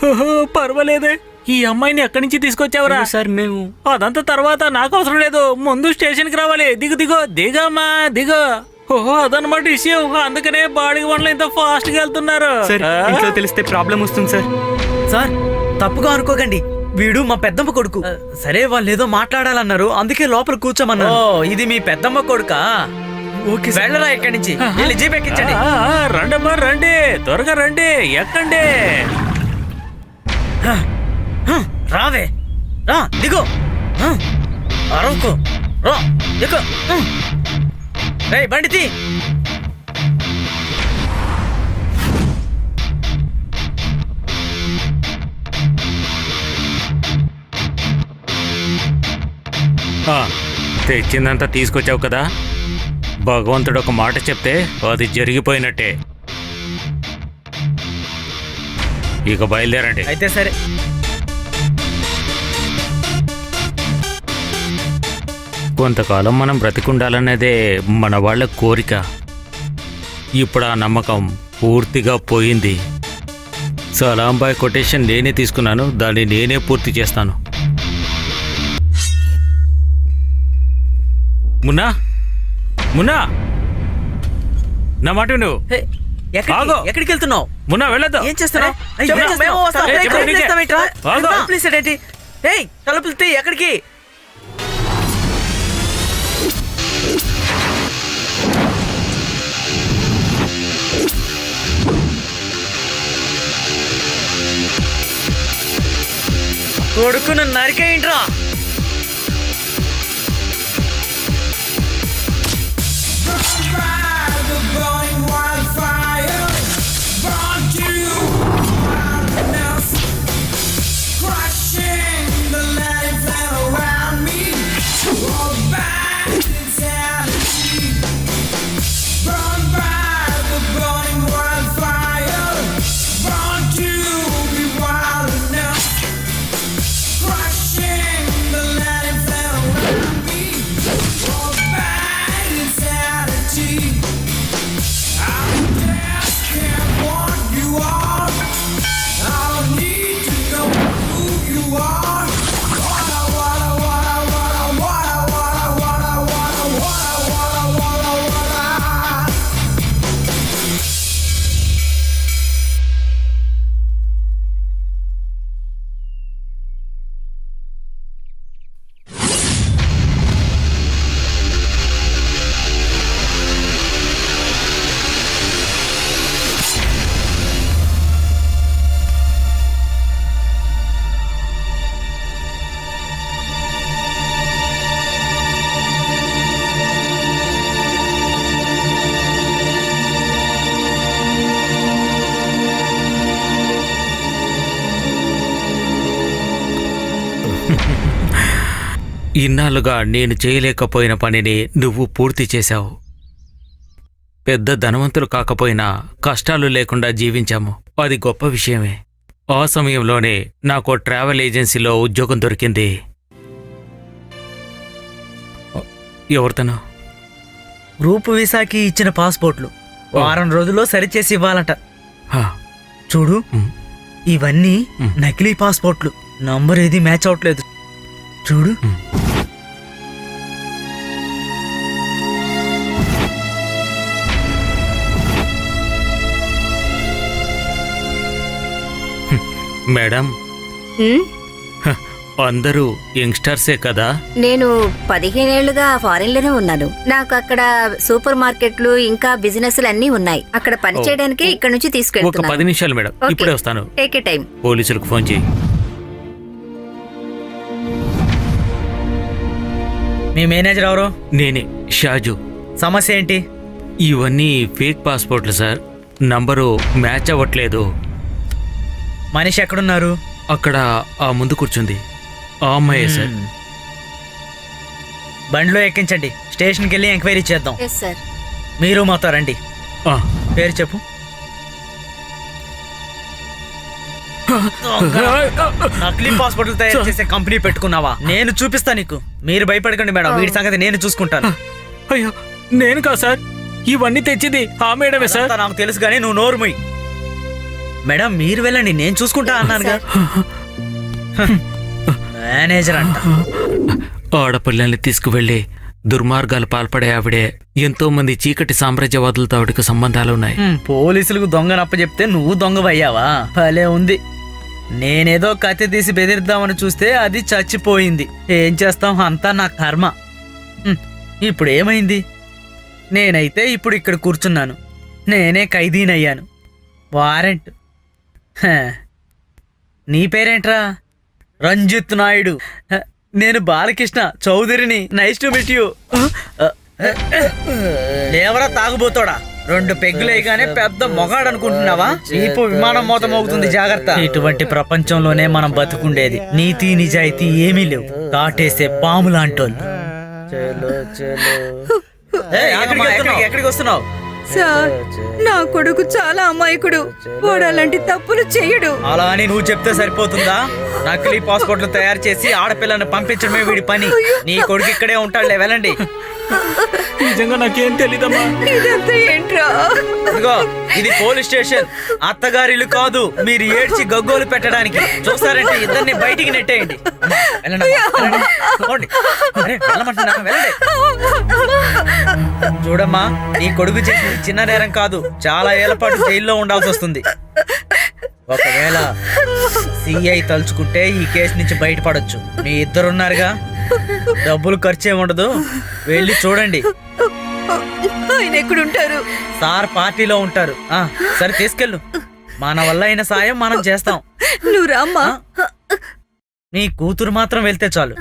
ఓహో, పర్వాలేదే. ఈ అమ్మాయిని ఎక్కడి నుంచి తీసుకొచ్చావురా? సార్ మేము అదంతా తర్వాత నాకు అవసరం లేదు, ముందు స్టేషన్కి రావాలి. దిగు దిగు దిగమ్మా దిగు. ఓహో, అదనమాట విషయం. అందుకనే బాడీ వంటలు ఇంత ఫాస్ట్ గా వెళ్తున్నారు. సార్ ఇంట్లో తెలిస్తే ప్రాబ్లం వస్తుంది సార్. సార్, తప్పుగా అనుకోకండి, వీడు మా పెద్దమ్మ కొడుకు. సరే, వాళ్ళు ఏదో మాట్లాడాలన్నారు, అందుకే లోపల కూర్చోమన్నారు. ఓ, ఇది మీ పెద్దమ్మ కొడుకా? ఓకే, వెళ్ళరా ఇక్కడి నుంచి. వెళ్ళి జీప్ ఎక్కించండి. రండమ్మా రండి, త్వరగా రండి, ఎక్కండి. రావే, రా, దిగు. అరవకు, రా, దిగు. రేయ్, బండి తీ. తెచ్చిందంతా తీసుకొచ్చావు కదా, భగవంతుడు ఒక మాట చెప్తే అది జరిగిపోయినట్టే. ఇక బయలుదేరండి. అయితే సరే. కొంతకాలం మనం బ్రతికుండాలన్నదే మన వాళ్ళ కోరిక. ఇప్పుడు ఆ నమ్మకం పూర్తిగా పోయింది. సలాంబాయ్ కొటేషన్ నేనే తీసుకున్నాను, దాన్ని నేనే పూర్తి చేస్తాను. మున్నా, మున్నా, నా మాట నువ్వు ఆగు. ఎక్కడికి వెళ్తున్నావు? మున్నా, వెళ్ళొద్దు. ఏం చేస్తున్నావు? తలుపులు తీ. ఎక్కడికి? కొడుకును నరికేయంట్రా. ఇన్నాళ్ళుగా నేను చేయలేకపోయిన పనిని నువ్వు పూర్తి చేశావు. పెద్ద ధనవంతులు కాకపోయినా కష్టాలు లేకుండా జీవించాము, అది గొప్ప విషయమే. ఆ సమయంలోనే నాకు ట్రావెల్ ఏజెన్సీలో ఉద్యోగం దొరికింది. ఎవరితను? గ్రూప్ వీసాకి ఇచ్చిన పాస్పోర్ట్లు వారం రోజుల్లో సరిచేసి ఇవ్వాలంట. హా, చూడు, ఉమ్, ఇవన్నీ నకిలీ పాస్పోర్ట్లు. నంబర్ ఏది మ్యాచ్ అవట్లేదు. చూడు. మేడం, ఉమ్, హ, అందరూ యంగ్స్టర్సే కదా? నేను 15 ఏళ్లుగా ఫారెన్ లోనే ఉన్నాను. నాకు అక్కడ సూపర్ మార్కెట్లు ఇంకా బిజినెస్లు అన్నీ ఉన్నాయి. అక్కడ పని చేయడానికి ఇక్కడ నుంచి ఒక 10 తీసుకెళ్తున్నాను. నిమిషాలు మేడం, ఓకే. ఇప్పుడే వస్తాను. Take a time. పోలీసులకు ఫోన్ చేయి. మీ మేనేజర్ ఎవరు? నేనే షాజు. సమస్య ఏంటి? ఇవన్నీ ఫేక్ పాస్పోర్ట్లు సార్. నంబరు మ్యాచ్ అవ్వట్లేదు. మనిషి ఎక్కడున్నారు? అక్కడ ఆ ముందు కూర్చుంది ఆ అమ్మాయే సార్. బండిలో ఎక్కించండి, స్టేషన్కి వెళ్ళి ఎంక్వైరీ చేద్దాం. Yes sir. మీరు మాతో రండి. ఆ, పేరు చెప్పు. నకిలీ పాస్పోర్ట్లు తయారు చేసే కంపెనీ పెట్టుకున్నావా? నేను చూపిస్తా నీకు. మీరు భయపడకండి మేడం, వీడి సంగతి నేను చూసుకుంటాను. అయ్యో నేను కాదు సార్, ఇవన్నీ తెచ్చింది ఆ మేడమే సార్. అదంతా నాకు తెలుసు కానీ నువ్వు నోరు మూయి. మేడం మీరు వెళ్ళండి, నేను చూసుకుంటా అన్నానుగా. మేనేజర్ అంట. ఆడపిల్లల్ని తీసుకువెళ్లి దుర్మార్గాలు పాల్పడే ఆవిడే. ఎంతో మంది చీకటి సామ్రాజ్యవాదులతో ఆవిడకు సంబంధాలున్నాయి. పోలీసులకు దొంగనప్ప చెప్తే నువ్వు దొంగవయ్యావా? భలే ఉంది. నేనేదో కత్తి తీసి బెదిరిద్దామని చూస్తే అది చచ్చిపోయింది. ఏం చేస్తాం, అంతా నా కర్మ. ఇప్పుడు ఏమైంది? నేనైతే ఇప్పుడు ఇక్కడ కూర్చున్నాను. నేనే ఖైదీనయ్యాను. వారెంట్. హ. నీ పేరేంట్రా? రంజిత్ నాయుడు. నేను బాలకృష్ణ చౌదరిని. Nice to meet you. లేవరా తాగుబోతాడా? 2 పెగ్గులేగానే పెద్ద మొగాడు అనుకుంటున్నావా? నీపు విమానం మోత మోగుతుంది, జాగ్రత్త. ఇటువంటి ప్రపంచంలోనే మనం బతుకుండేది. నీతి నిజాయితీ ఏమీ లేవు. కాటేసే పాము లాంటోళ్ళు. ఎక్కడికి వస్తున్నావు? సార్, నా కొడుకు చాలా అమాయకుడు. వాడు అలాంటి తప్పులు చెయ్యడు. అలా అని నువ్వు చెప్తే సరిపోతుందా? నకిలీ పాస్పోర్ట్లు తయారు చేసి ఆడపిల్లను పంపించడమే వీడి పని. నీ కొడుకు ఇక్కడే ఉంటాడులే, వెళ్ళండి. నిజంగా నాకేం తెలీదమ్మా. ఇదంతా ఏంట్రా? ఇదిగో ఇది పోలీస్ స్టేషన్, అత్తగారిల్లు కాదు. మీరు ఏడ్చి గగ్గోలు పెట్టడానికి. చూస్తారంటే ఇద్దరిని బయటికి నెట్టేయండి. వెళ్ళండి అమ్మా, వెళ్ళండి. పోండి. అరే, వెళ్ళమంటున్నా, వెళ్ళండి. చూడమ్మా, నీ కొడుకు చేసింది చిన్న నేరం కాదు. చాలా ఏళ్ల పాటు జైల్లో ఉండాల్సి వస్తుంది. ఒకవేళ సిఐ తలుచుకుంటే ఈ కేసు నుంచి బయటపడొచ్చు. మీ ఇద్దరున్నారుగా, డబ్బులు ఖర్చే ఉండదు. వెళ్ళి చూడండి. ఆయన ఎక్కడుంటారు? సార్ పార్టీలో ఉంటారు. సరే తీసుకెళ్ళు. మన వల్ల అయిన సాయం మనం చేస్తాం. నువ్వు రామ్మా. నీ కూతురు మాత్రం వెళ్తే చాలు.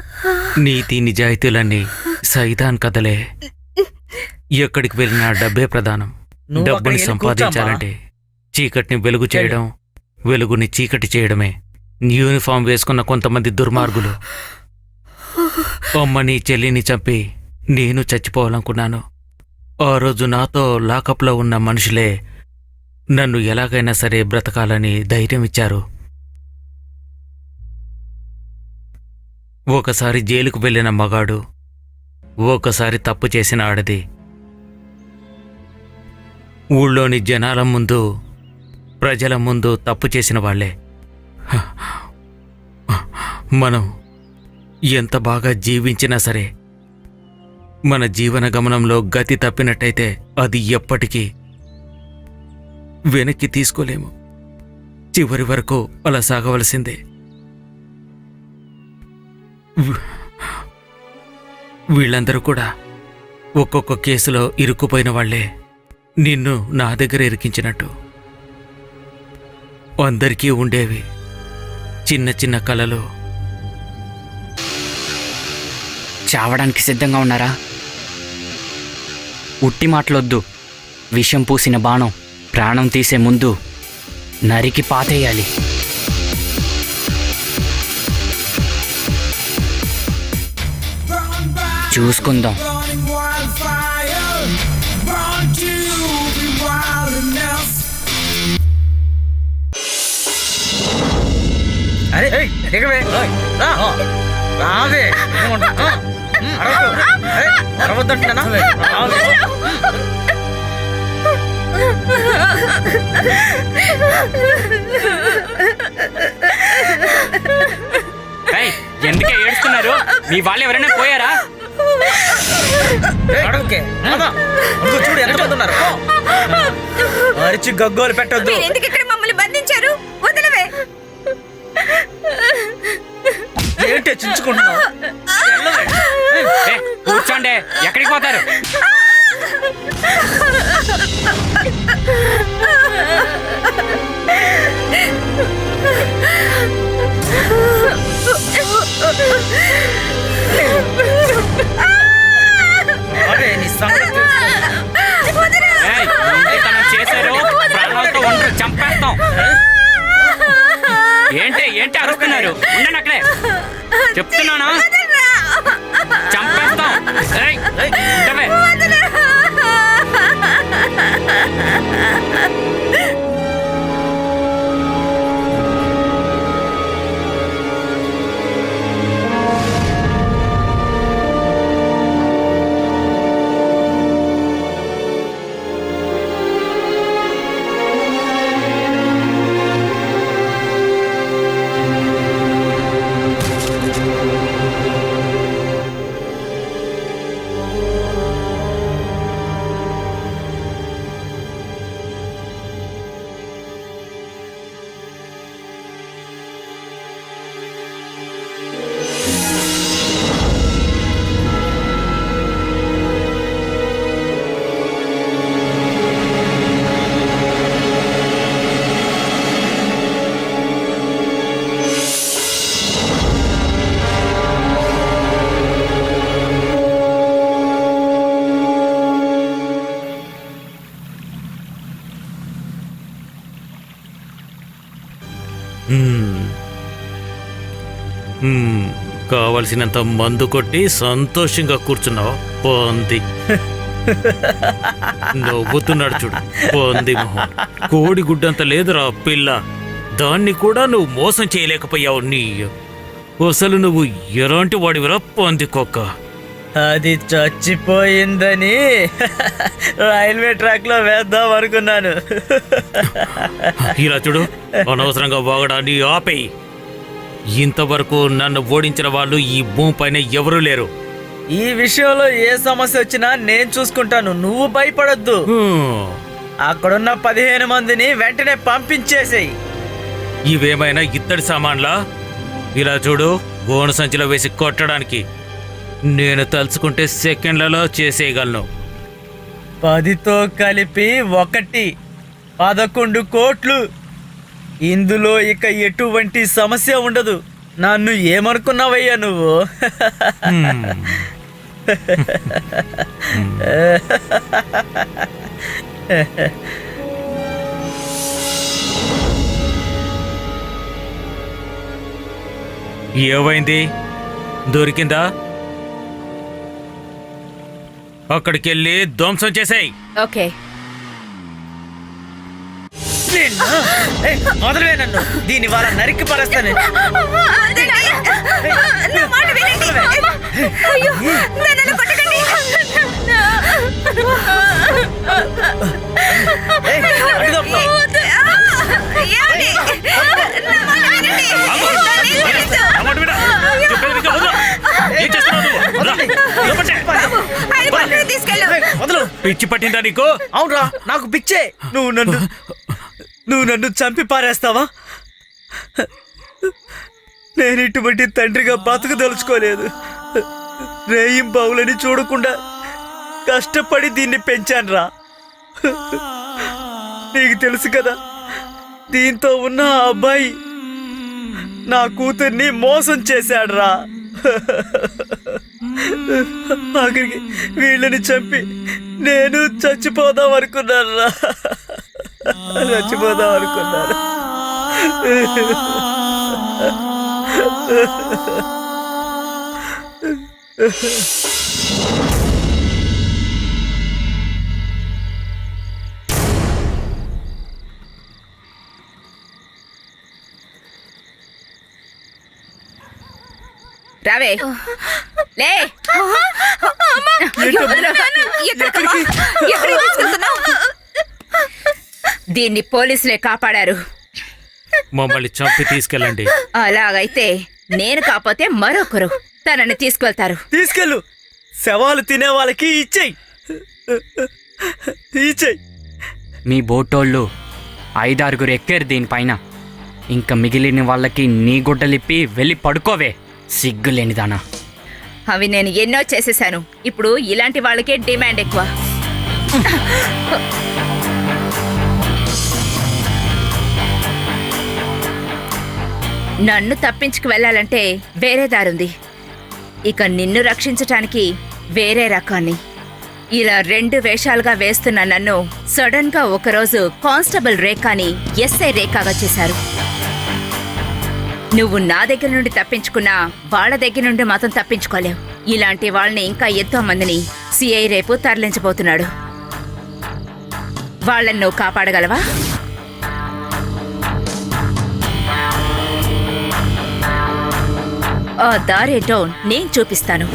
నీతి నిజాయితీలన్నీ సైతాన్ కథలే. ఎక్కడికి వెళ్ళినా డబ్బే ప్రధానం. నువ్వు డబ్బుని అక్కడికి వెళ్ళి సంపాదించాలంటే చీకటిని వెలుగు చేయడం, వెలుగుని చీకటి చేయడమే. యూనిఫామ్ వేసుకున్న కొంతమంది దుర్మార్గులు అమ్మని చెల్లిని చంపి నేను చచ్చిపోవాలనుకున్నాను. ఆ రోజు నాతో లాకప్లో ఉన్న మనుషులే నన్ను ఎలాగైనా సరే బ్రతకాలని ధైర్యం ఇచ్చారు. ఒకసారి జైలుకు వెళ్ళిన మగాడు, ఒకసారి తప్పు చేసిన ఆడది ఊళ్ళోని జనాల ముందు, ప్రజల ముందు తప్పు చేసిన వాళ్లే. మనం ఎంత బాగా జీవించినా సరే మన జీవన గమనంలో గతి తప్పినట్టయితే అది ఎప్పటికీ వెనక్కి తీసుకోలేము. చివరి వరకు అలా సాగవలసిందే. వీళ్ళందరూ కూడా ఒక్కొక్క కేసులో ఇరుక్కుపోయిన వాళ్లే. నిన్ను నా దగ్గర ఇరికించినట్టు అందరికీ ఉండేవి చిన్న చిన్న కలలు. చావడానికి సిద్ధంగా ఉన్నారా? ఉట్టి మాటలొద్దు. విషం పూసిన బాణం ప్రాణం తీసే ముందు నరికి పాతేయాలి. చూసుకుందాం. అరే దిగవే, రా. రావే. అరవద్దంటున్నా. ఎందుకే ఏడుస్తున్నారు? మీ వాళ్ళు ఎవరైనా పోయారా? చూడు ఎంత మంది ఉన్నారు. అరిచి గగ్గోలు పెట్టొద్దు. ఎందుకు ఇక్కడ మమ్మల్ని బంధించారు? వదిలవే. ఏంటి చించుకుంటున్నావు? ఏ, కూర్చోండి, ఎక్కడికి పోతారు? అరే, నీ సంగతి తెలుసు. ఏయ్, ఇంతనం చేశారు, ప్రాణాలతో ఉండరు, చంపేస్తాం. ఏంటి అరుస్తున్నారు? ఉండండి అక్కడే, చెప్తున్నానా, చంపేస్తాం. ఏయ్, ఉండవే. కావలసినంత మందు కొట్టి సంతోషంగా కూర్చున్నావు పొంది. నవ్వుతున్నాడు చూడు పొంది మొహం. కోడి గుడ్డంత లేదురా పిల్ల, దాన్ని కూడా నువ్వు మోసం చేయలేకపోయావు. నీ అసలు నువ్వు ఎలాంటి వాడివిరా పొంది కుక్క? అది చచ్చిపోయిందని రైల్వే ట్రాక్ లో వేద్దాం అనుకున్నాను. ఇలా చూడు, అనవసరంగా వాగడాన్ని ఆపేయి. ఇంతవరకు నన్ను ఓడించిన వాళ్ళు ఈ భూమిపైన ఎవరూ లేరు. ఈ విషయంలో ఏ సమస్య వచ్చినా నేను చూసుకుంటాను, నువ్వు భయపడొద్దు. అక్కడున్న 15 మందిని వెంటనే పంపించేసేయి. ఇవేమైనా ఇత్తడి సామాన్లా? ఇలా చూడు, గోను సంచిలో వేసి కొట్టడానికి నేను తలుచుకుంటే సెకండ్లలో చేసేయగలను. 10తో కలిపి 11 కోట్లు. ఇందులో ఇక ఎటువంటి సమస్య ఉండదు. నన్ను ఏమనుకున్నావయ్యా నువ్వు? ఏమైంది? దొరికిందా? అక్కడికెళ్ళి ధ్వంసం చేసాయి. ఓకే, మొదలవే నన్ను, దీని వాళ్ళ నరికి పరేస్తాను. పిచ్చి పట్టిందా నీకు? అవునరా, నాకు పిచ్చే. నువ్వు నన్ను చంపి పారేస్తావా? నేను ఇటువంటి తండ్రిగా బతుకుదలుచుకోలేదు. రేయింబావులని చూడకుండా కష్టపడి దీన్ని పెంచానురా. నీకు తెలుసు కదా, దీంతో ఉన్న ఆ అబ్బాయి నా కూతుర్ని మోసం చేశాడురా. ఆఖరికి వీళ్ళని చంపి నేను చచ్చిపోదాం అనుకున్నాను. చచ్చిపోదాం అనుకున్నాను. రావే, లే. దీన్ని పోలీసులే కాపాడారు. మమ్మల్ని చంపి తీసుకెళ్ళండి. అలాగైతే నేను కాకపోతే మరొకరు తనని తీసుకువెళ్తారు. తీసుకెళ్ళు, శవాలు తినే వాళ్ళకి ఇచ్చేయి. మీ బోటోళ్ళు 5-6 ఎక్కారు దీనిపైన. ఇంకా మిగిలిన వాళ్ళకి నీ గుడ్డలిప్పి వెళ్ళి పడుకోవే. సిగ్గులేనిదానా. అవి నేను ఎన్నో చేసేశాను. ఇప్పుడు ఇలాంటి వాళ్ళకే డిమాండ్ ఎక్కువ. నన్ను తప్పించుకు వెళ్ళాలంటే వేరే దారుంది. ఇక నిన్ను రక్షించటానికి వేరే రకాన్ని. ఇలా 2 వేషాలుగా వేస్తున్న నన్ను సడన్ గా ఒకరోజు కానిస్టేబుల్ రేఖాని ఎస్ఐ రేఖాగా చేశారు. నువ్వు నా దగ్గర నుండి తప్పించుకున్నా వాళ్ళ దగ్గర నుండి మాత్రం తప్పించుకోలేవు. ఇలాంటి వాళ్ళని ఇంకా ఎంతో మందిని సిఐ రేపు తరలించబోతున్నాడు. వాళ్ళని నువ్వు కాపాడగలవా? ఆ దారేటో నేను చూపిస్తాను.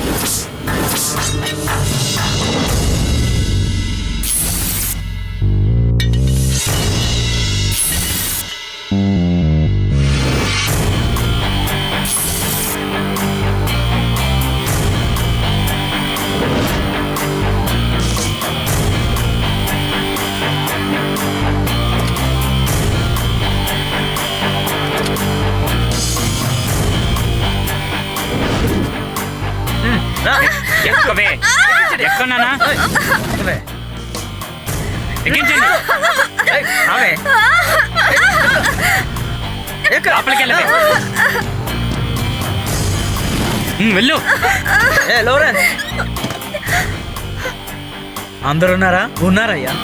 ఎక్కవే, ఎక్కనానా? ఎక్కించండి. లోపలికి వెళ్ళవే. వెళ్ళు. అందరున్నారా? ఉన్నారయ్యా.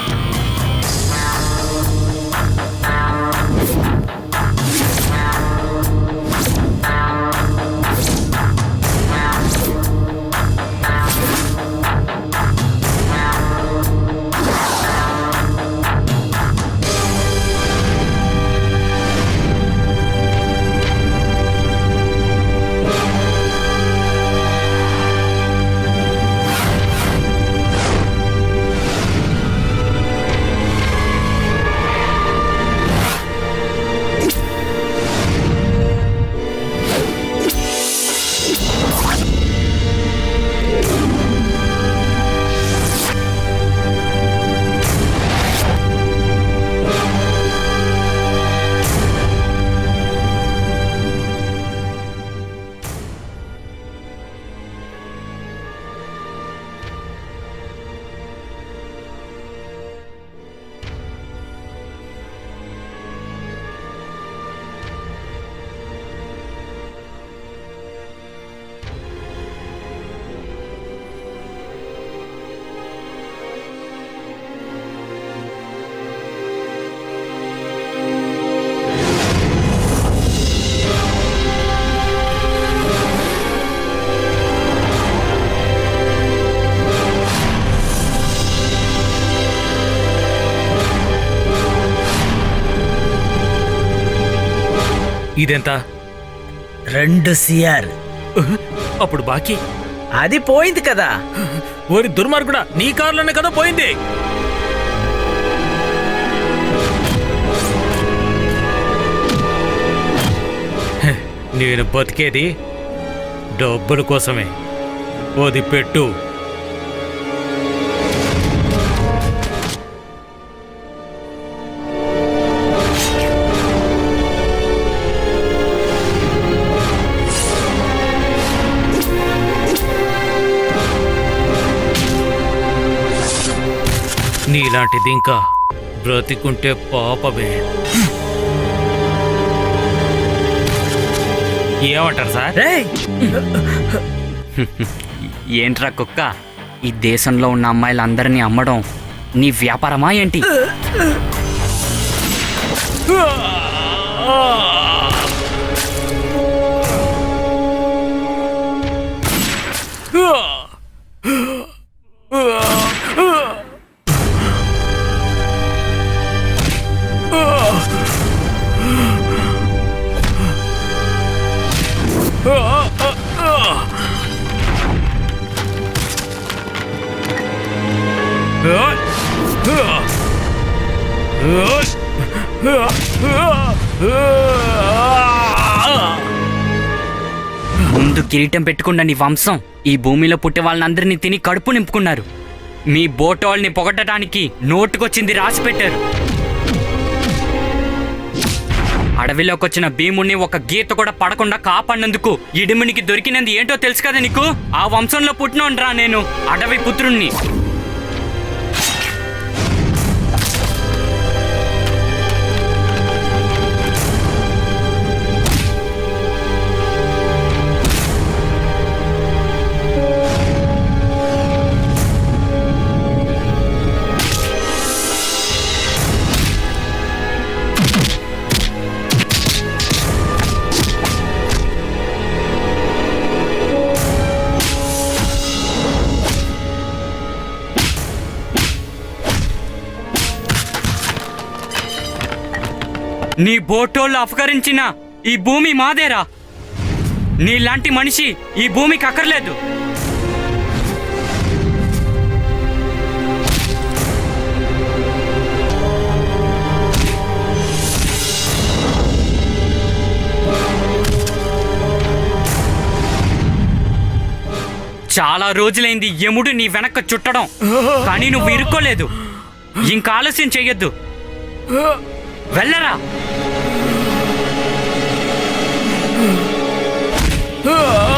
ఇదెంత? 2 CR. అప్పుడు బాకీ అది పోయింది కదా. ఓరి దుర్మార్గుడా, నీ కారులోనే కదా పోయింది. హె, నేను బతికేది డబ్బుల కోసమే. ఓది పెట్టు. నీలాంటిది ఇంకా బ్రతికుంటే పాపమే. ఏమంటారు సార్? ఏంట్రా కుక్క, ఈ దేశంలో ఉన్న అమ్మాయిలందరినీ అమ్మడం నీ వ్యాపారమా ఏంటి? ముందు కిరీటం పెట్టుకున్న నీ వంశం ఈ భూమిలో పుట్టే వాళ్ళందరినీ తిని కడుపు నింపుకున్నారు. మీ బోటోల్ని పొగట్టడానికి నోటుకొచ్చింది రాసి పెట్టారు. అడవిలోకి వచ్చిన భీముణ్ణి ఒక గీత కూడా పడకుండా కాపాడినందుకు ఇడిమునికి దొరికినంది ఏంటో తెలుసు కదా నీకు? ఆ వంశంలో పుట్టినోండ్రా నేను, అడవి పుత్రుణ్ణి. నీ బోటోళ్ళు అపహరించిన ఈ భూమి మాదేరా. నీలాంటి మనిషి ఈ భూమికి అక్కర్లేదు. చాలా రోజులైంది యముడు నీ వెనక చుట్టడం, కానీ నువ్వు ఇరుక్కోలేదు. ఇంకా ఆలస్యం చెయ్యొద్దు, వెళ్ళరా. ఆ